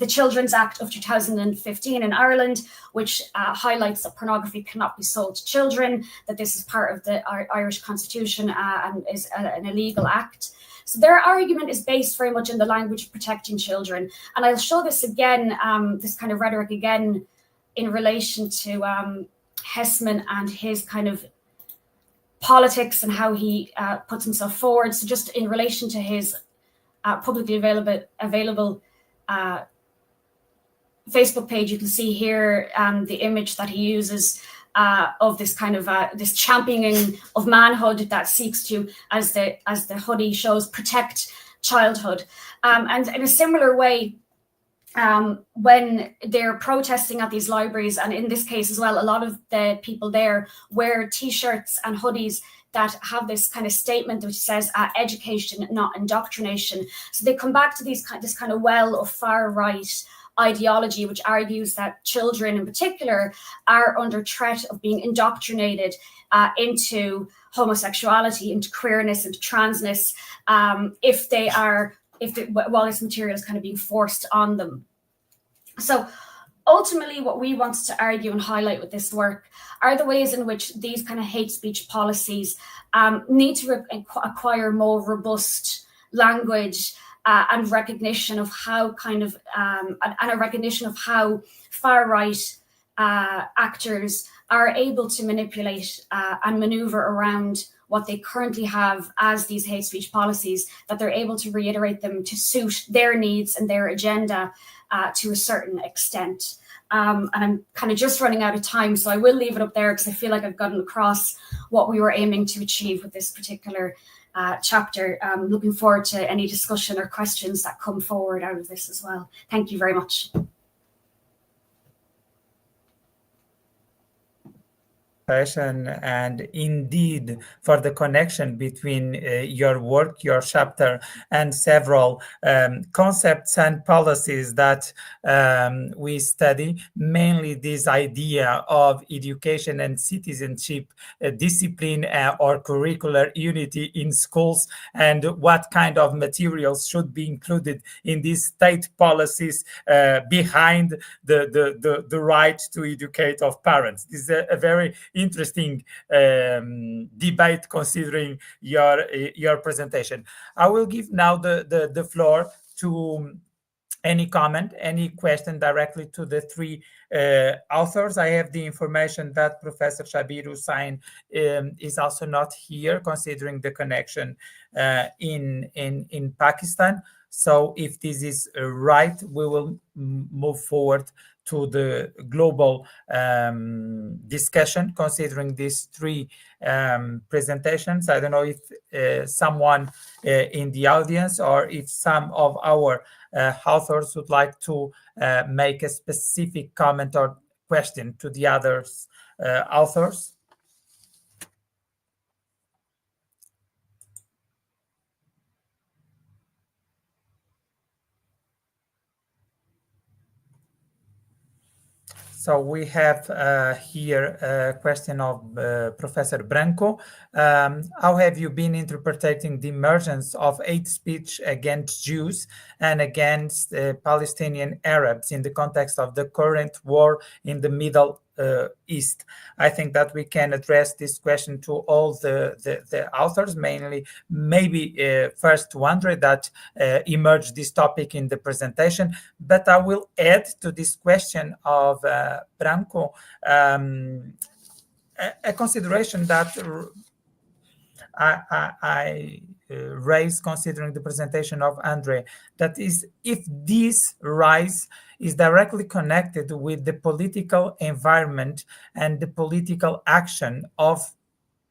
Children's Act of 2015 in Ireland, which highlights that pornography cannot be sold to children, that this is part of the Irish Constitution and is an illegal act. So their argument is based very much in the language of protecting children. And I'll show this again, this kind of rhetoric again, in relation to Hessman and his kind of politics and how he puts himself forward. So just in relation to his publicly available Facebook page, you can see here the image that he uses of this kind of this championing of manhood that seeks to, as the hoodie shows, protect childhood. And in a similar way, when they're protesting at these libraries, and in this case as well, a lot of the people there wear T-shirts and hoodies that have this kind of statement which says education, not indoctrination. So they come back to this kind of well of far right ideology, which argues that children in particular are under threat of being indoctrinated into homosexuality, into queerness, into transness, while this material is kind of being forced on them. So ultimately, what we wanted to argue and highlight with this work are the ways in which these kind of hate speech policies need to acquire more robust language and recognition of how and a recognition of how far right actors are able to manipulate and maneuver around what they currently have as these hate speech policies, that they're able to reiterate them to suit their needs and their agenda to a certain extent. And I'm kind of just running out of time, so I will leave it up there because I feel like I've gotten across what we were aiming to achieve with this particular chapter. Looking forward to any discussion or questions that come forward out of this as well. Thank you very much. And indeed for the connection between your work, your chapter, and several concepts and policies that we study, mainly this idea of education and citizenship, discipline or curricular unity in schools, and what kind of materials should be included in these state policies behind the right to educate of parents. This is a very interesting debate considering your presentation. I will give now the floor to any comment, any question directly to the three authors. I have the information that Professor Shabir Hussain is also not here, considering the connection in Pakistan. So if this is right, we will move forward to the global discussion, considering these three presentations. I don't know if someone in the audience or if some of our authors would like to make a specific comment or question to the others authors. So we have here a question of Professor Branco. How have you been interpreting the emergence of hate speech against Jews and against Palestinian Arabs in the context of the current war in the Middle East? I think that we can address this question to all the authors, mainly maybe first to Andre that emerged this topic in the presentation, but I will add to this question of Branco a consideration that I raised considering the presentation of Andre, that is, if this rise is directly connected with the political environment and the political action of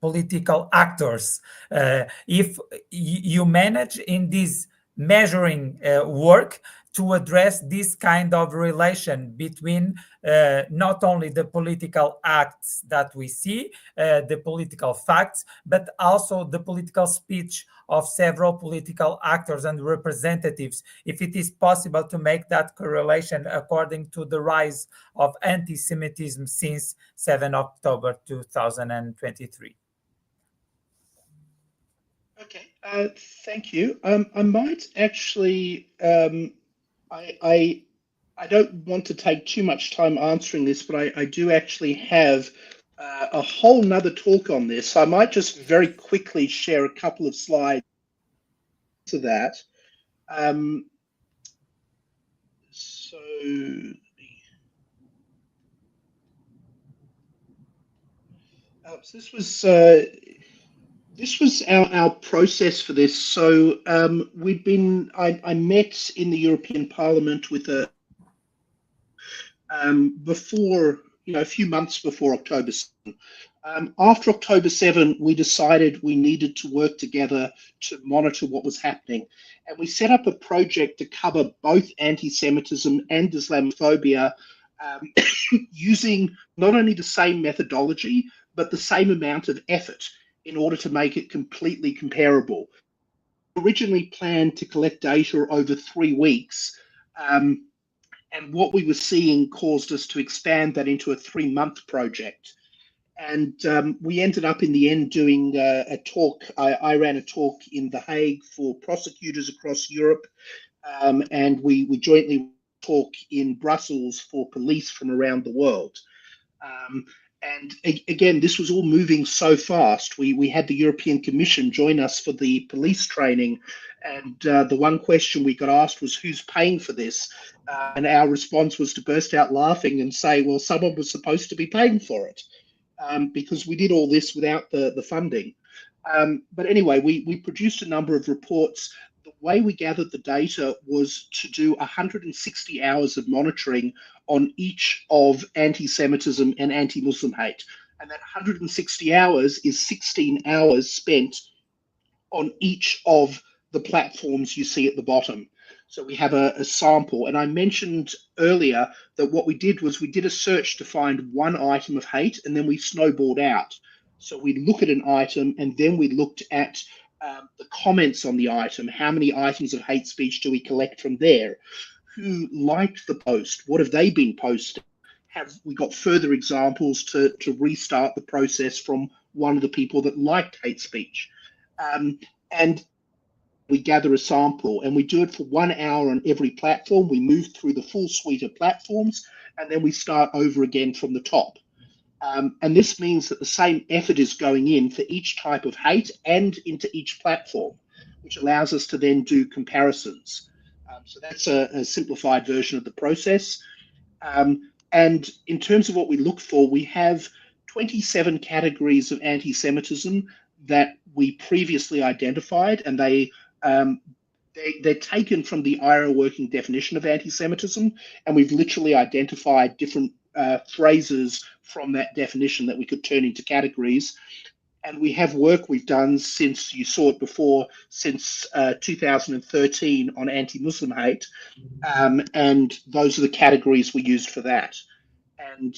political actors. If you manage in this measuring work to address this kind of relation between not only the political acts that we see, the political facts, but also the political speech of several political actors and representatives, if it is possible to make that correlation according to the rise of anti-Semitism since 7 October 2023. Okay, thank you. I might actually, I don't want to take too much time answering this, but I do actually have a whole nother talk on this. So I might just very quickly share a couple of slides to that. So this was our process for this. So I met in the European Parliament with before, a few months before October 7. After October 7, we decided we needed to work together to monitor what was happening. And we set up a project to cover both anti-Semitism and Islamophobia using not only the same methodology, but the same amount of effort in order to make it completely comparable. Originally planned to collect data over 3 weeks, and what we were seeing caused us to expand that into a 3-month project. And we ended up in the end doing a talk. I ran a talk in The Hague for prosecutors across Europe, and we jointly talk in Brussels for police from around the world. And again, this was all moving so fast. We had the European Commission join us for the police training, and the one question we got asked was, who's paying for this? And our response was to burst out laughing and say, well, someone was supposed to be paying for it, because we did all this without the funding. But anyway, we produced a number of reports. The way we gathered the data was to do 160 hours of monitoring on each of anti-Semitism and anti-Muslim hate. And that 160 hours is 16 hours spent on each of the platforms you see at the bottom. So we have a sample. And I mentioned earlier that what we did was we did a search to find one item of hate, and then we snowballed out. So we look at an item, and then we looked at the comments on the item. How many items of hate speech do we collect from there? Who liked the post? What have they been posting? Have we got further examples to restart the process from one of the people that liked hate speech? And we gather a sample, and we do it for 1 hour on every platform. We move through the full suite of platforms, and then we start over again from the top. And this means that the same effort is going in for each type of hate and into each platform, which allows us to then do comparisons. So that's a simplified version of the process. And in terms of what we look for, we have 27 categories of anti-Semitism that we previously identified, and they're taken from the IRA working definition of anti-Semitism, and we've literally identified different phrases from that definition that we could turn into categories. And we have work we've done since, you saw it before, since 2013 on anti-Muslim hate, and those are the categories we used for that. And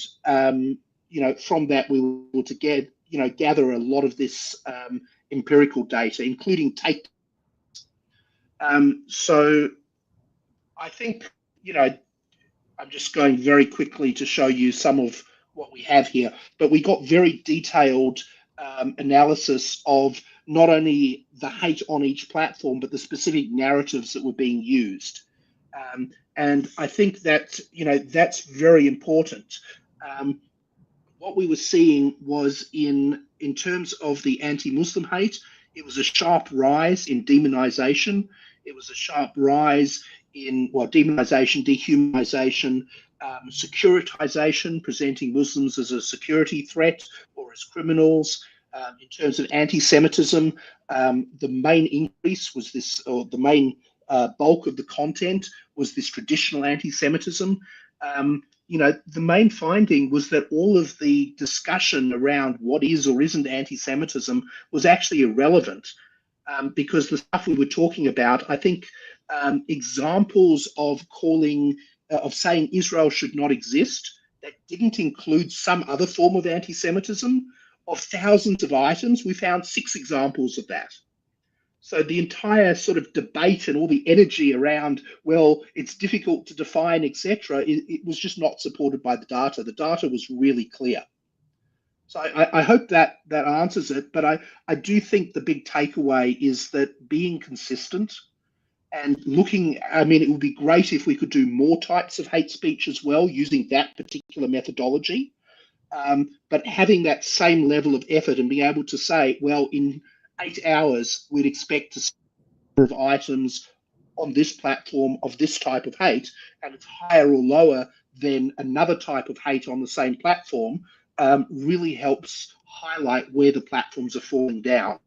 from that we were able to gather a lot of this empirical data, including take. So I think I'm just going very quickly to show you some of what we have here, but we got very detailed analysis of not only the hate on each platform, but the specific narratives that were being used. And I think that, that's very important. What we were seeing was in terms of the anti-Muslim hate, it was a sharp rise in demonization. It was a sharp rise in demonization, dehumanization, securitization, presenting Muslims as a security threat or as criminals. In terms of anti-Semitism, the main increase was this, or the main bulk of the content was this traditional anti-Semitism. The main finding was that all of the discussion around what is or isn't anti-Semitism was actually irrelevant, because the stuff we were talking about, I think, examples of saying Israel should not exist, that didn't include some other form of anti-Semitism. Of thousands of items, we found 6 examples of that. So the entire sort of debate and all the energy around, well, it's difficult to define, etc., it was just not supported by the data. The data was really clear. So I hope that answers it. But I do think the big takeaway is that being consistent and it would be great if we could do more types of hate speech as well using that particular methodology. But having that same level of effort and being able to say, well, in 8 hours, we'd expect to see of items on this platform of this type of hate, and it's higher or lower than another type of hate on the same platform, really helps highlight where the platforms are falling down.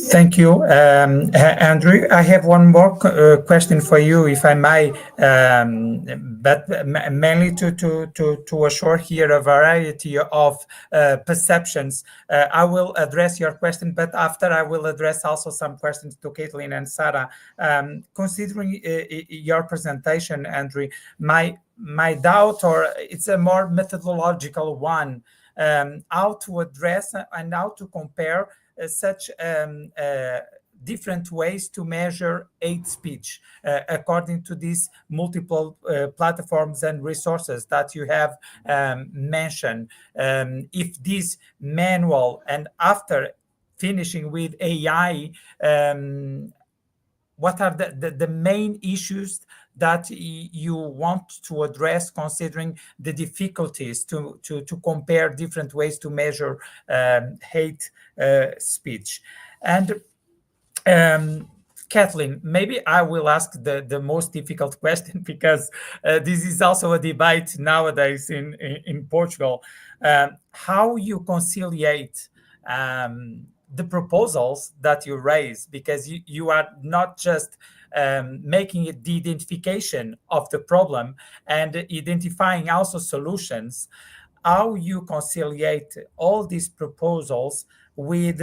Thank you, Andrew. I have one more question for you, if I may, but mainly to assure here a variety of perceptions. I will address your question, but after I will address also some questions to Caitlin and Sarah. Considering your presentation, Andrew, my doubt, or it's a more methodological one, how to address and how to compare such different ways to measure hate speech according to these multiple platforms and resources that you have mentioned. If this manual, and after finishing with AI, what are the main issues that you want to address, considering the difficulties to compare different ways to measure hate speech? And Kathleen, maybe I will ask the most difficult question, because this is also a debate nowadays in Portugal. How you conciliate the proposals that you raise, because you are not just making it the identification of the problem and identifying also solutions. How you conciliate all these proposals with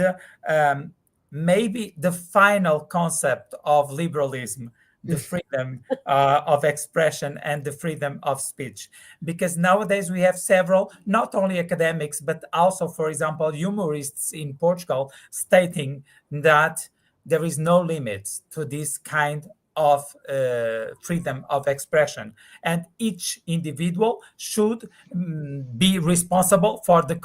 maybe the final concept of liberalism, the freedom of expression and the freedom of speech? Because nowadays we have several, not only academics, but also, for example, humorists in Portugal stating that there is no limits to this kind of freedom of expression, and each individual should be responsible for the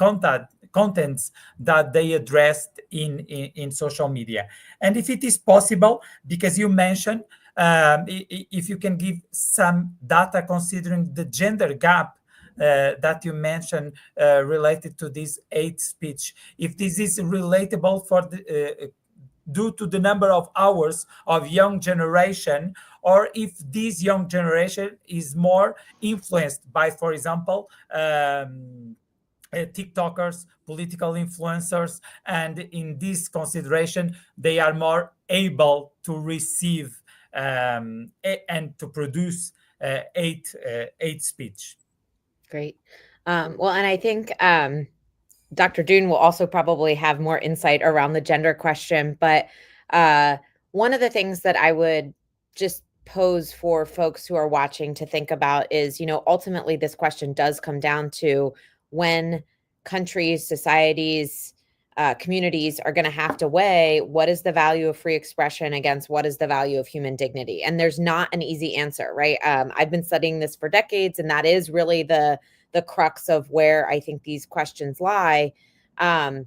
contents that they addressed in social media. And if it is possible, because you mentioned, if you can give some data considering the gender gap that you mentioned related to this hate speech, if this is relatable for the due to the number of hours of young generation, or if this young generation is more influenced by, for example, TikTokers, political influencers, and in this consideration, they are more able to receive and to produce hate speech. Great. Well, and I think Dr. Dune will also probably have more insight around the gender question. But one of the things that I would just pose for folks who are watching to think about is, ultimately this question does come down to when countries, societies, communities are going to have to weigh what is the value of free expression against what is the value of human dignity. And there's not an easy answer, right? I've been studying this for decades, and that is really the crux of where I think these questions lie. While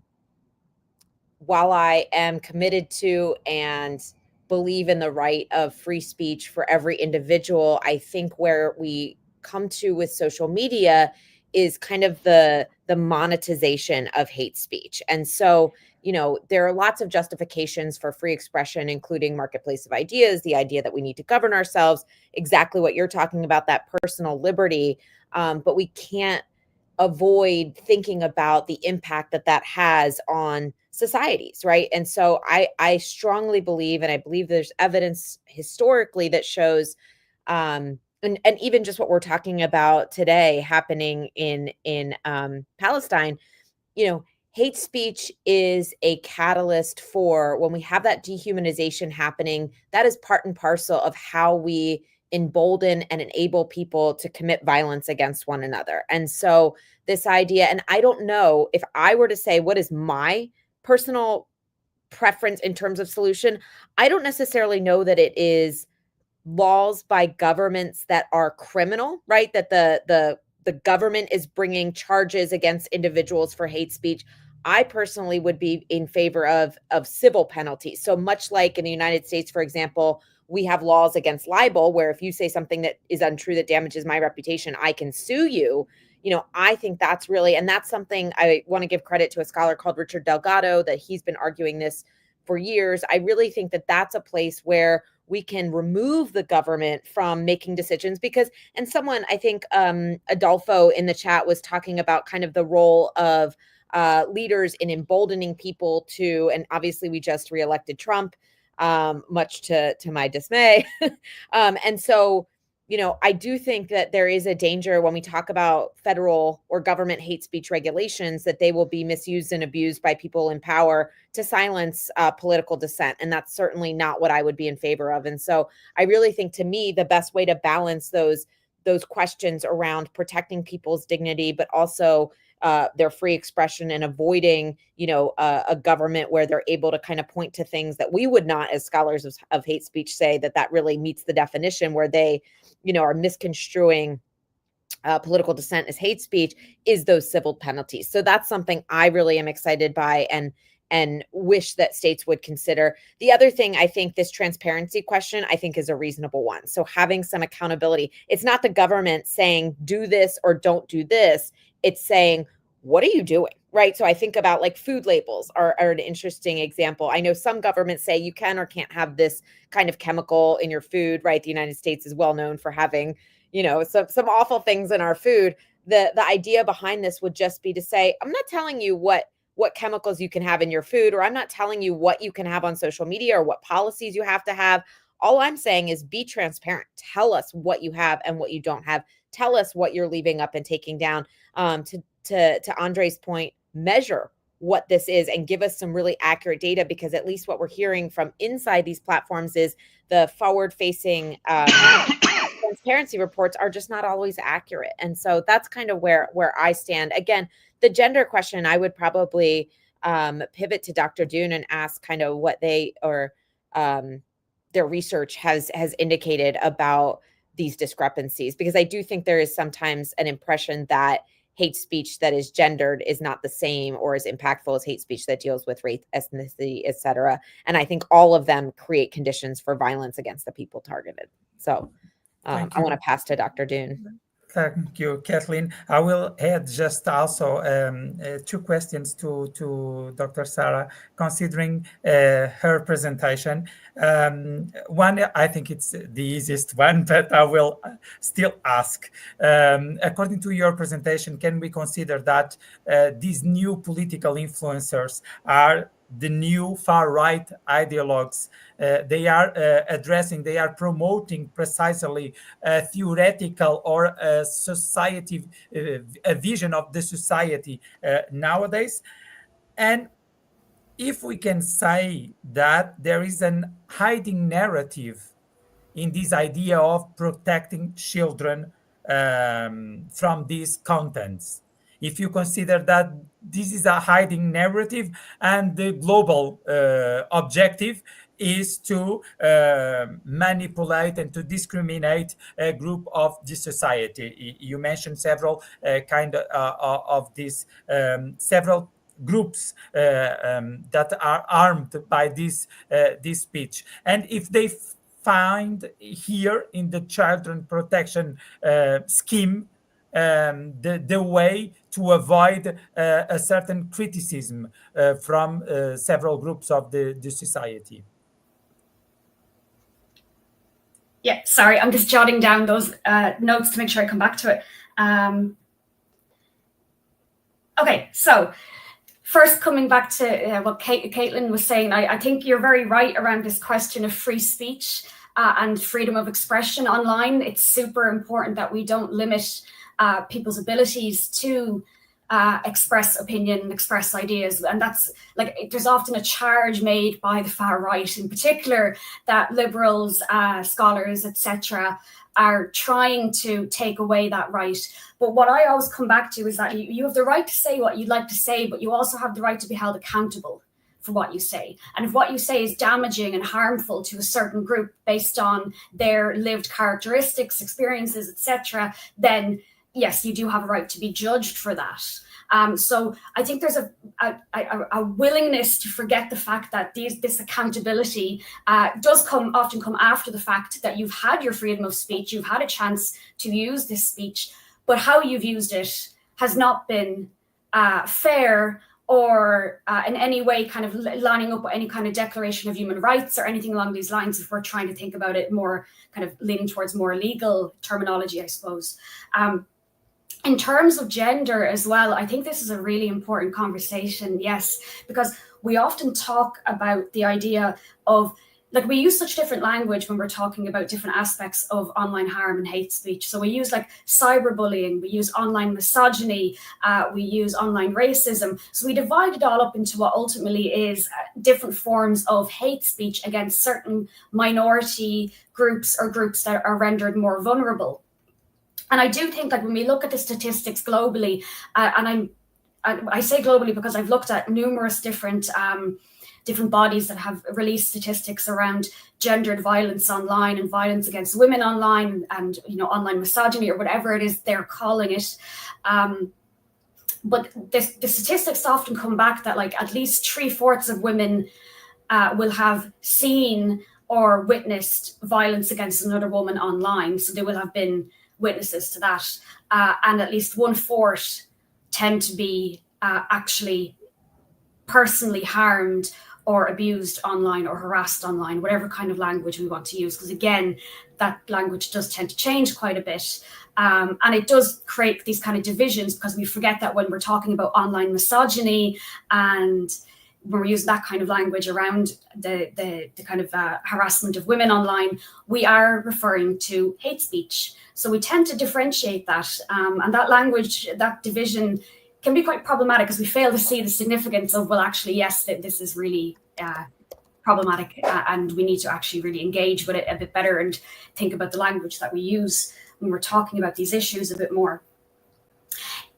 I am committed to and believe in the right of free speech for every individual, I think where we come to with social media is kind of the monetization of hate speech. And so there are lots of justifications for free expression, including marketplace of ideas, the idea that we need to govern ourselves, exactly what you're talking about, that personal liberty. But we can't avoid thinking about the impact that has on societies, right? And so I strongly believe, and I believe there's evidence historically that shows, and even just what we're talking about today happening in Palestine, hate speech is a catalyst for when we have that dehumanization happening. That is part and parcel of how we embolden and enable people to commit violence against one another. And so this idea, and I don't know if I were to say, what is my personal preference in terms of solution? I don't necessarily know that it is laws by governments that are criminal, right? That the government is bringing charges against individuals for hate speech. I personally would be in favor of civil penalties. So much like in the United States, for example, we have laws against libel, where if you say something that is untrue that damages my reputation, I can sue you. I think that's really, and that's something I want to give credit to a scholar called Richard Delgado, that he's been arguing this for years. I really think that that's a place where we can remove the government from making decisions, because, and someone, I think Adolfo in the chat was talking about kind of the role of leaders in emboldening people to, and obviously we just reelected Trump, much to my dismay. And so, I do think that there is a danger when we talk about federal or government hate speech regulations, that they will be misused and abused by people in power to silence political dissent. And that's certainly not what I would be in favor of. And so I really think, to me, the best way to balance those questions around protecting people's dignity, but also their free expression, and avoiding, a government where they're able to kind of point to things that we would not, as scholars of hate speech, say that really meets the definition, where they, are misconstruing political dissent as hate speech, is those civil penalties. So that's something I really am excited by, and wish that states would consider. The other thing, I think this transparency question, I think, is a reasonable one. So having some accountability. It's not the government saying do this or don't do this. It's saying, what are you doing? Right. So I think about, like, food labels are an interesting example. I know some governments say you can or can't have this kind of chemical in your food, right? The United States is well known for having, some awful things in our food. The idea behind this would just be to say, I'm not telling you what chemicals you can have in your food, or I'm not telling you what you can have on social media or what policies you have to have. All I'm saying is be transparent. Tell us what you have and what you don't have. Tell us what you're leaving up and taking down. To Andre's point, measure what this is and give us some really accurate data, because at least what we're hearing from inside these platforms is the forward-facing transparency reports are just not always accurate. And so that's kind of where I stand. Again, the gender question, I would probably pivot to Dr. Dune and ask kind of what they, or their research has indicated about these discrepancies, because I do think there is sometimes an impression that hate speech that is gendered is not the same or as impactful as hate speech that deals with race, ethnicity, etc. And I think all of them create conditions for violence against the people targeted. So I want to pass to Dr. Dune. Thank you, Kathleen. I will add just also two questions to Dr. Sarah, considering her presentation. One, I think it's the easiest one, but I will still ask. According to your presentation, can we consider that these new political influencers are the new far-right ideologues? They are promoting precisely a theoretical or a society, a vision of the society nowadays. And if we can say that there is an hiding narrative in this idea of protecting children from these contents, if you consider that this is a hiding narrative and the global objective is to manipulate and to discriminate a group of the society. You mentioned several of these, several groups that are armed by this speech. And if they find here in the children protection scheme the way to avoid a certain criticism from several groups of the society. Yeah, sorry, I'm just jotting down those notes to make sure I come back to it. Okay, so first, coming back to what Caitlin was saying, I think you're very right around this question of free speech and freedom of expression online. It's super important that we don't limit people's abilities to express opinion, express ideas. And that's like, there's often a charge made by the far right in particular that liberals, scholars, etc., are trying to take away that right. But what I always come back to is that you have the right to say what you'd like to say, but you also have the right to be held accountable for what you say. And if what you say is damaging and harmful to a certain group based on their lived characteristics, experiences, etc., then yes, you do have a right to be judged for that. So I think there's a willingness to forget the fact that this accountability does often come after the fact that you've had your freedom of speech, you've had a chance to use this speech, but how you've used it has not been fair or in any way kind of lining up with any kind of declaration of human rights or anything along these lines, if we're trying to think about it more kind of leaning towards more legal terminology, I suppose. In terms of gender as well, I think this is a really important conversation, yes, because we often talk about the idea of, like, we use such different language when we're talking about different aspects of online harm and hate speech. So we use like cyberbullying, we use online misogyny, we use online racism. So we divide it all up into what ultimately is different forms of hate speech against certain minority groups or groups that are rendered more vulnerable. And I do think that when we look at the statistics globally, and I say globally because I've looked at numerous different bodies that have released statistics around gendered violence online and violence against women online and online misogyny or whatever it is they're calling it. But the statistics often come back that like at least 3/4 of women will have seen or witnessed violence against another woman online. So they will have been witnesses to that, and at least 1/4 tend to be actually personally harmed or abused online or harassed online, whatever kind of language we want to use, because again, that language does tend to change quite a bit, and it does create these kind of divisions, because we forget that when we're talking about online misogyny and when we're using that kind of language around the kind of harassment of women online, we are referring to hate speech. So we tend to differentiate that, and that language, that division can be quite problematic because we fail to see the significance of, well, actually, yes, this is really problematic, and we need to actually really engage with it a bit better and think about the language that we use when we're talking about these issues a bit more.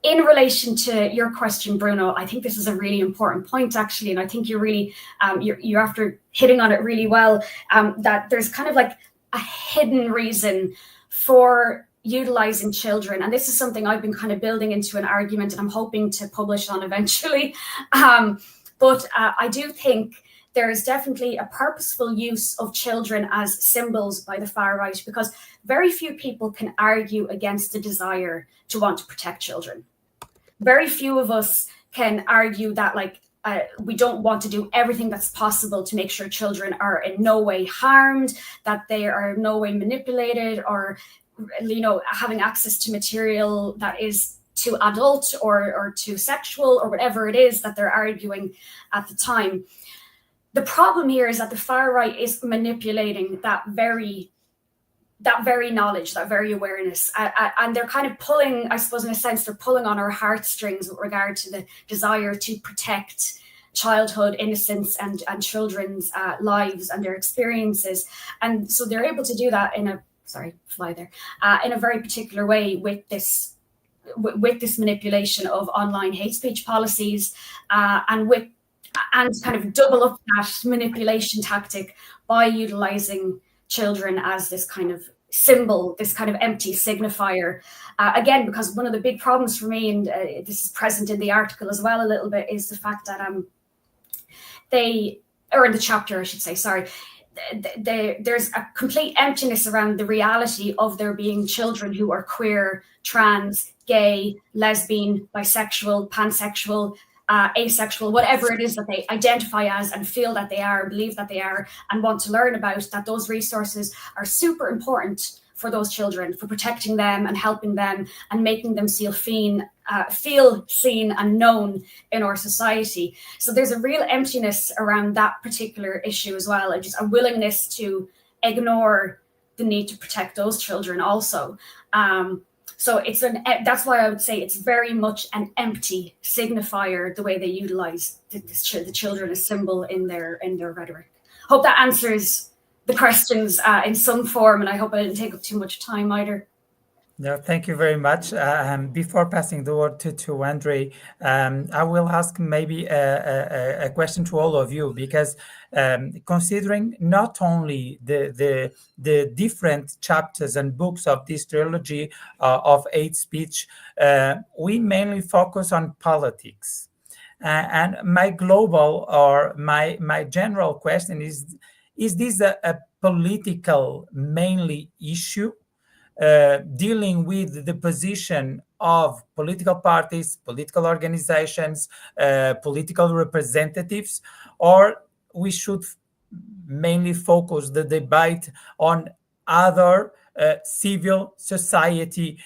In relation to your question, Bruno, I think this is a really important point, actually, and I think you're really, you're after hitting on it really well, that there's kind of like a hidden reason for utilizing children. And this is something I've been kind of building into an argument and I'm hoping to publish on eventually. But I do think there is definitely a purposeful use of children as symbols by the far right, because very few people can argue against the desire to want to protect children. Very few of us can argue that we don't want to do everything that's possible to make sure children are in no way harmed, that they are in no way manipulated or, having access to material that is too adult or too sexual or whatever it is that they're arguing at the time. The problem here is that the far right is manipulating that very knowledge, that very awareness, and they're kind of pulling, I suppose, in a sense, they're pulling on our heartstrings with regard to the desire to protect childhood innocence and children's lives and their experiences. And so they're able to do that in a very particular way with this manipulation of online hate speech policies, and kind of double up that manipulation tactic by utilizing children as this kind of symbol, this kind of empty signifier. Again, because one of the big problems for me, and this is present in the article as well a little bit, is the fact that in the chapter, I should say, sorry, there's a complete emptiness around the reality of there being children who are queer, trans, gay, lesbian, bisexual, pansexual, asexual, whatever it is that they identify as and feel that they are, believe that they are, and want to learn about, that those resources are super important for those children, for protecting them and helping them and making them feel seen and known in our society. So there's a real emptiness around that particular issue as well, and just a willingness to ignore the need to protect those children also. So that's why I would say it's very much an empty signifier, the way they utilize the children as symbol in their rhetoric. Hope that answers the questions in some form, and I hope I didn't take up too much time either. No, thank you very much. Before passing the word to Andre, I will ask maybe a question to all of you, because considering not only the different chapters and books of this trilogy of hate speech, we mainly focus on politics. And my global or my general question is this a political mainly issue, dealing with the position of political parties, political organizations, political representatives, or we should mainly focus the debate on other civil society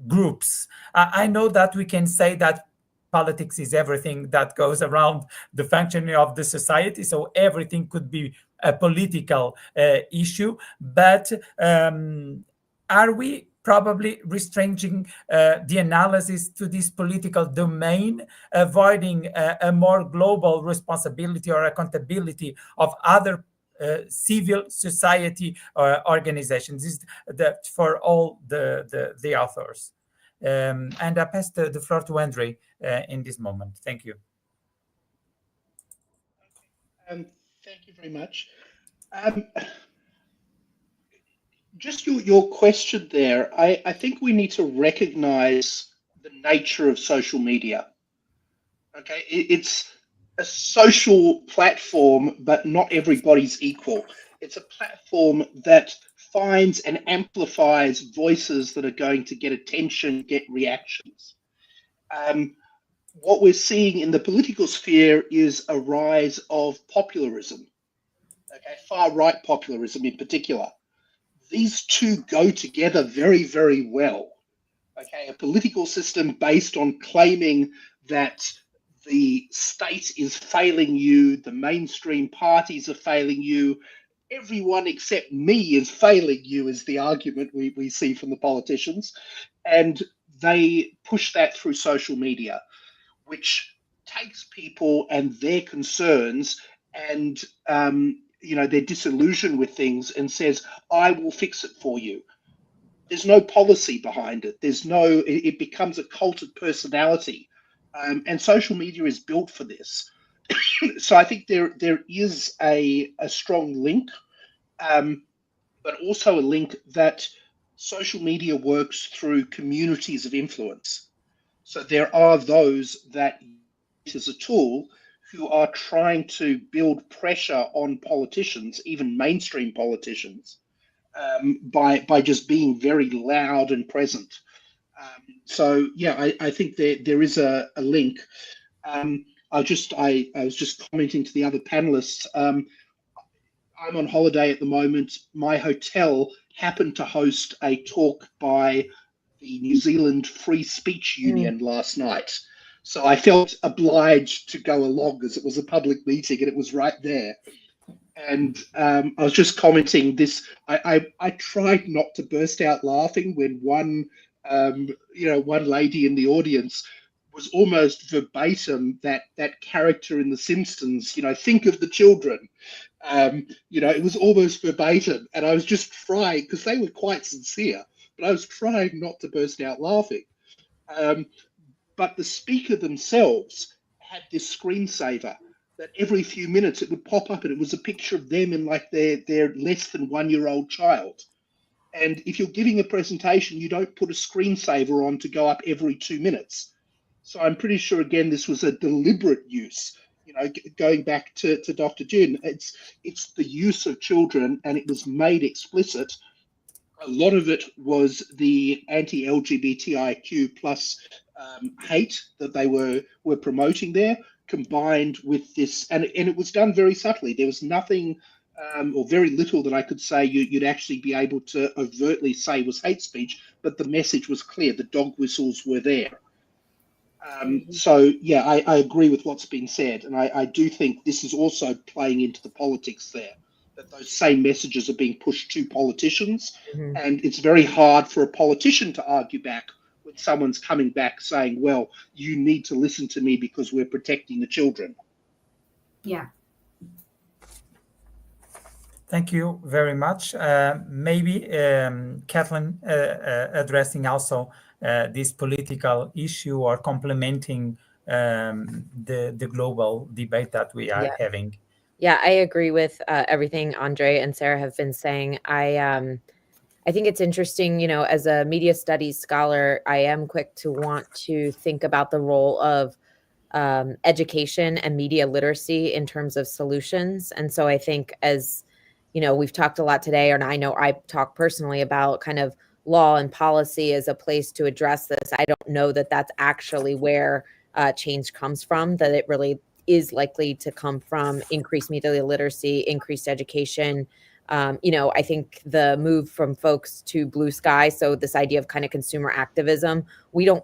groups? I know that we can say that politics is everything that goes around the functioning of the society, so everything could be a political issue, but are we probably restricting the analysis to this political domain, avoiding a more global responsibility or accountability of other civil society organizations? This is for all the authors. And I pass the floor to Andre in this moment. Thank you. Thank you very much. Just your question there, I think we need to recognize the nature of social media. Okay, it's a social platform, but not everybody's equal. It's a platform that finds and amplifies voices that are going to get attention, get reactions. What we're seeing in the political sphere is a rise of popularism, okay, far-right popularism in particular. These two go together very, very well. Okay, a political system based on claiming that the state is failing you, the mainstream parties are failing you, everyone except me is failing you is the argument we see from the politicians. And they push that through social media, which takes people and their concerns and their disillusion with things and says, I will fix it for you. There's no policy behind it. It becomes a cult of personality. And social media is built for this. So I think there is a strong link, but also a link that social media works through communities of influence. So there are those that use it as a tool who are trying to build pressure on politicians, even mainstream politicians, by just being very loud and present. So yeah, I think there is a link. I was just commenting to the other panelists. I'm on holiday at the moment. My hotel happened to host a talk by the New Zealand Free Speech Union last night. So I felt obliged to go along as it was a public meeting and it was right there. And I was just commenting this. I tried not to burst out laughing when one lady in the audience was almost verbatim that character in The Simpsons, think of the children. It was almost verbatim. And I was just trying, because they were quite sincere, but I was trying not to burst out laughing. But the speaker themselves had this screensaver that every few minutes it would pop up and it was a picture of them and like their less than 1-year-old child. And if you're giving a presentation, you don't put a screensaver on to go up every 2 minutes. So I'm pretty sure, again, this was a deliberate use going back to Dr. Jin, it's the use of children, and it was made explicit. A lot of it was the anti-LGBTIQ plus hate that they were promoting there, combined with this, and it was done very subtly. There was nothing or very little that I could say you'd actually be able to overtly say was hate speech, but the message was clear. The dog whistles were there. So, yeah, I agree with what's been said. And I do think this is also playing into the politics there, that those same messages are being pushed to politicians. Mhm. And it's very hard for a politician to argue back when someone's coming back saying, well, you need to listen to me because we're protecting the children. Yeah. Thank you very much. Maybe Kathleen addressing also this political issue or complementing the global debate that we are having. Yeah, I agree with everything Andre and Sarah have been saying. I think it's interesting, as a media studies scholar, I am quick to want to think about the role of education and media literacy in terms of solutions. And so I think, as we've talked a lot today, and I know I talk personally about kind of law and policy as a place to address this. I don't know that that's actually where change comes from, that it really is likely to come from increased media literacy, increased education. I think the move from folks to blue sky, so this idea of kind of consumer activism, I don't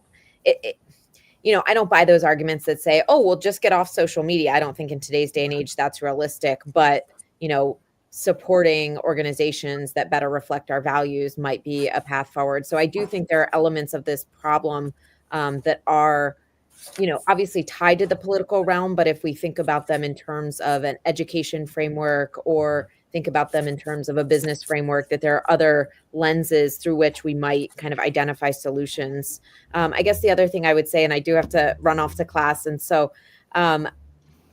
buy those arguments that say, oh, we'll just get off social media. I don't think in today's day and age that's realistic, but supporting organizations that better reflect our values might be a path forward. So I do think there are elements of this problem that are obviously tied to the political realm, but if we think about them in terms of an education framework or think about them in terms of a business framework, that there are other lenses through which we might kind of identify solutions. I guess the other thing I would say, and I do have to run off to class, and so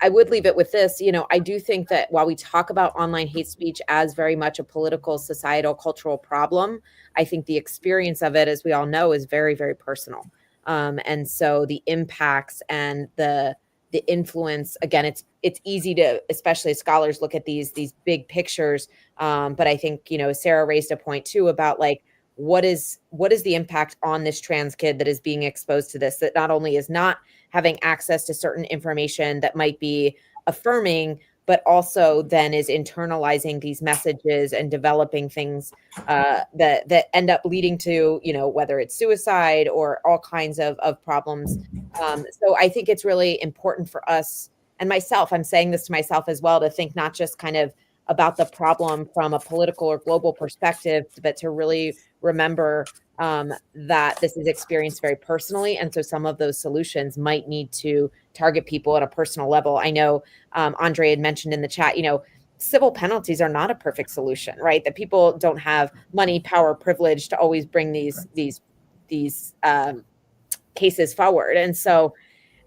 I would leave it with this. I do think that while we talk about online hate speech as very much a political, societal, cultural problem, I think the experience of it, as we all know, is very, very personal. And so the impacts and the influence, again, it's easy to, especially as scholars, look at these big pictures. But I think, Sarah raised a point too about like, what is the impact on this trans kid that is being exposed to this, that not only is not having access to certain information that might be affirming, but also then is internalizing these messages and developing things that end up leading to, whether it's suicide or all kinds of problems. So I think it's really important for us, and myself, I'm saying this to myself as well, to think not just kind of about the problem from a political or global perspective, but to really remember that this is experienced very personally. And so some of those solutions might need to target people at a personal level. I know Andre had mentioned in the chat, civil penalties are not a perfect solution, right? That people don't have money, power, privilege to always bring these cases forward. And so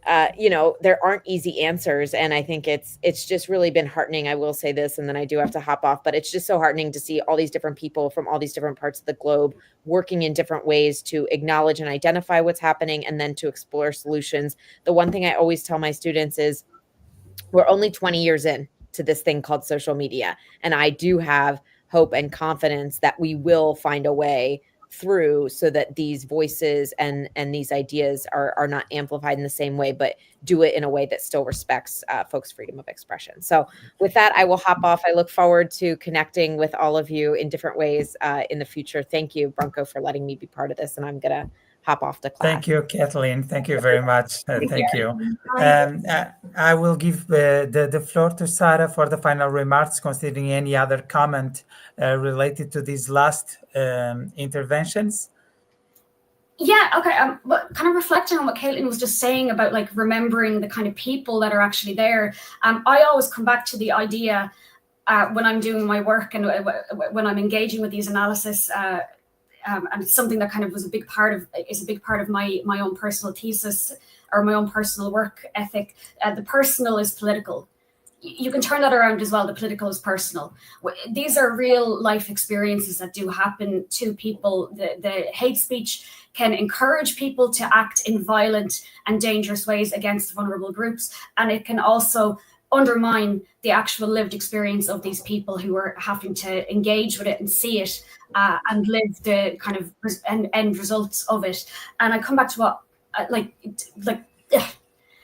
there aren't easy answers. And I think it's just really been heartening. I will say this, and then I do have to hop off, but it's just so heartening to see all these different people from all these different parts of the globe working in different ways to acknowledge and identify what's happening and then to explore solutions. The one thing I always tell my students is we're only 20 years in to this thing called social media. And I do have hope and confidence that we will find a way through so that these voices and these ideas are not amplified in the same way, but do it in a way that still respects folks' freedom of expression. So with that, I will hop off. I look forward to connecting with all of you in different ways in the future. Thank you, Branko, for letting me be part of this. And I'm going to hop off to class. Thank you, Kathleen. Thank you very much. Thank you. I will give the floor to Sarah for the final remarks, considering any other comment related to these last interventions. Yeah, okay. But kind of reflecting on what Caitlin was just saying about like remembering the kind of people that are actually there. I always come back to the idea when I'm doing my work and when I'm engaging with these analysis. And it's something that kind of is a big part of my own personal thesis or my own personal work ethic. The personal is political. you can turn that around as well. The political is personal. These are real life experiences that do happen to people. The hate speech can encourage people to act in violent and dangerous ways against vulnerable groups, and it can also undermine the actual lived experience of these people who are having to engage with it and see it and live the kind of end results of it. And I come back to what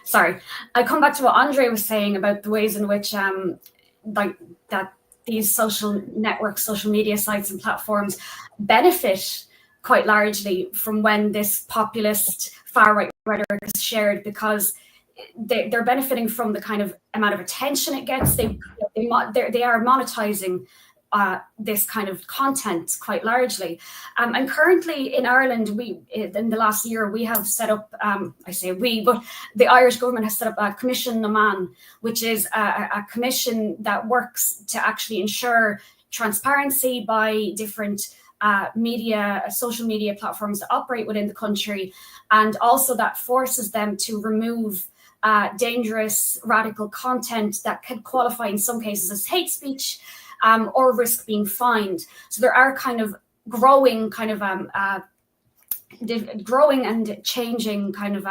sorry, I come back to what Andre was saying about the ways in which that these social networks, social media sites and platforms benefit quite largely from when this populist far-right rhetoric is shared, because they're benefiting from the kind of amount of attention it gets. They are monetizing this kind of content quite largely. And currently in Ireland, in the last year, we have set up, I say we, but the Irish government has set up a Commission Naman, which is a commission that works to actually ensure transparency by different social media platforms that operate within the country, and also that forces them to remove dangerous radical content that could qualify in some cases as hate speech, or risk being fined. So there are kind of growing and changing kind of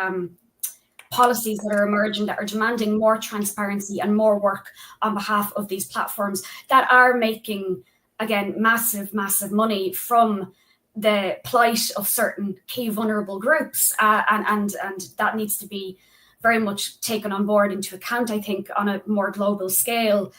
policies that are emerging that are demanding more transparency and more work on behalf of these platforms that are making, again, massive money from the plight of certain key vulnerable groups, and that needs to be very much taken on board into account, I think, on a more global scale.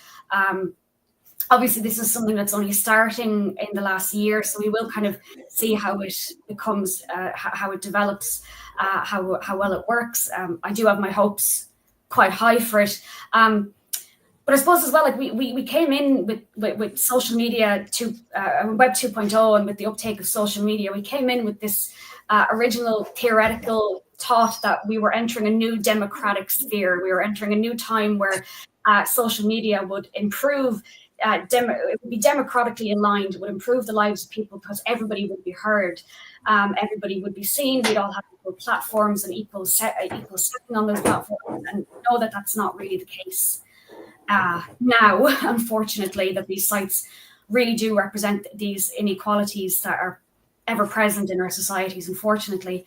Obviously, this is something that's only starting in the last year, so we will kind of see how it becomes, how it develops, how well it works. I do have my hopes quite high for it. But I suppose as well, like we came in with social media to Web 2.0, and with the uptake of social media, we came in with this original theoretical thought that we were entering a new democratic sphere. We were entering a new time where social media would improve. It would be democratically aligned, would improve the lives of people because everybody would be heard, everybody would be seen. We'd all have equal platforms and equal setting on those platforms, and know that that's not really the case now. Unfortunately, that these sites really do represent these inequalities that are ever present in our societies, unfortunately.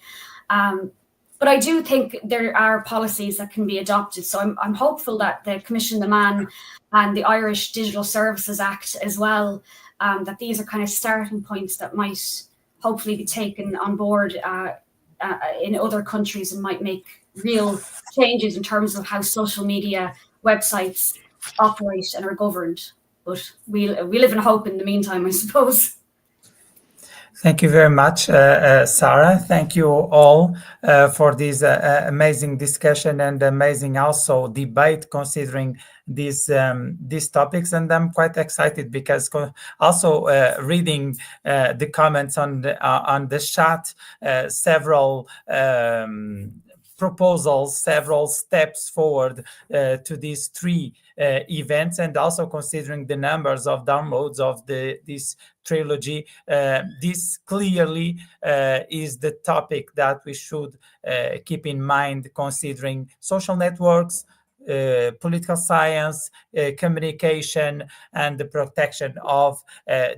But I do think there are policies that can be adopted. So I'm hopeful that the Commission Naman and the Irish Digital Services Act as well, that these are kind of starting points that might hopefully be taken on board in other countries, and might make real changes in terms of how social media websites operate and are governed. But we live in hope in the meantime, I suppose. Thank you very much, Sarah. Thank you all for this amazing discussion and amazing also debate, considering these topics. And I'm quite excited because also reading the comments on the chat, several proposals, several steps forward to these three events, and also considering the numbers of downloads of this trilogy. This clearly is the topic that we should keep in mind, considering social networks, political science, communication, and the protection of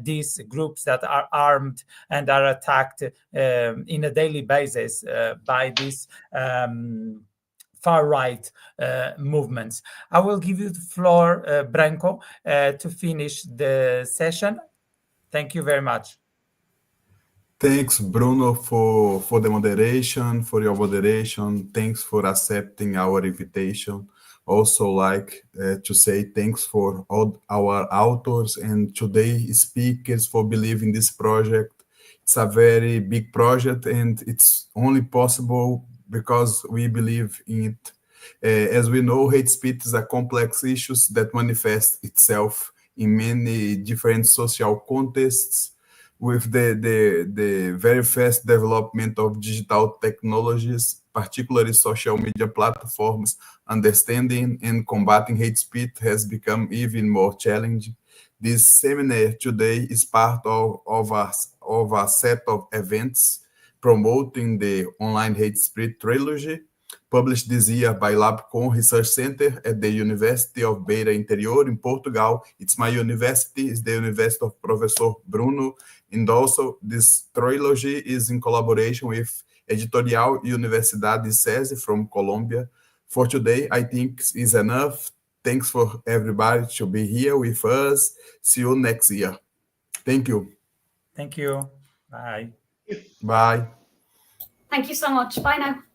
these groups that are armed and are attacked in a daily basis by these far-right movements. I will give you the floor, Branko, to finish the session. Thank you very much. Thanks, Bruno, for the moderation, for your moderation. Thanks for accepting our invitation. Also like to say thanks for all our authors and today's speakers for believing this project. It's a very big project, and it's only possible because we believe in it. As we know, hate speech is a complex issue that manifests itself in many different social contexts. With the very fast development of digital technologies, particularly social media platforms, understanding and combating hate speech has become even more challenging. This seminar today is part of a set of events promoting the Online Hate Speech Trilogy, published this year by LabCon Research Center at the University of Beira Interior in Portugal. It's my university, it's the University of Professor Bruno, and also this trilogy is in collaboration with Editorial Universidade Icesi from Colombia. For today, I think is enough. Thanks for everybody to be here with us. See you next year. Thank you. Thank you. Bye. Bye. Thank you so much. Bye now.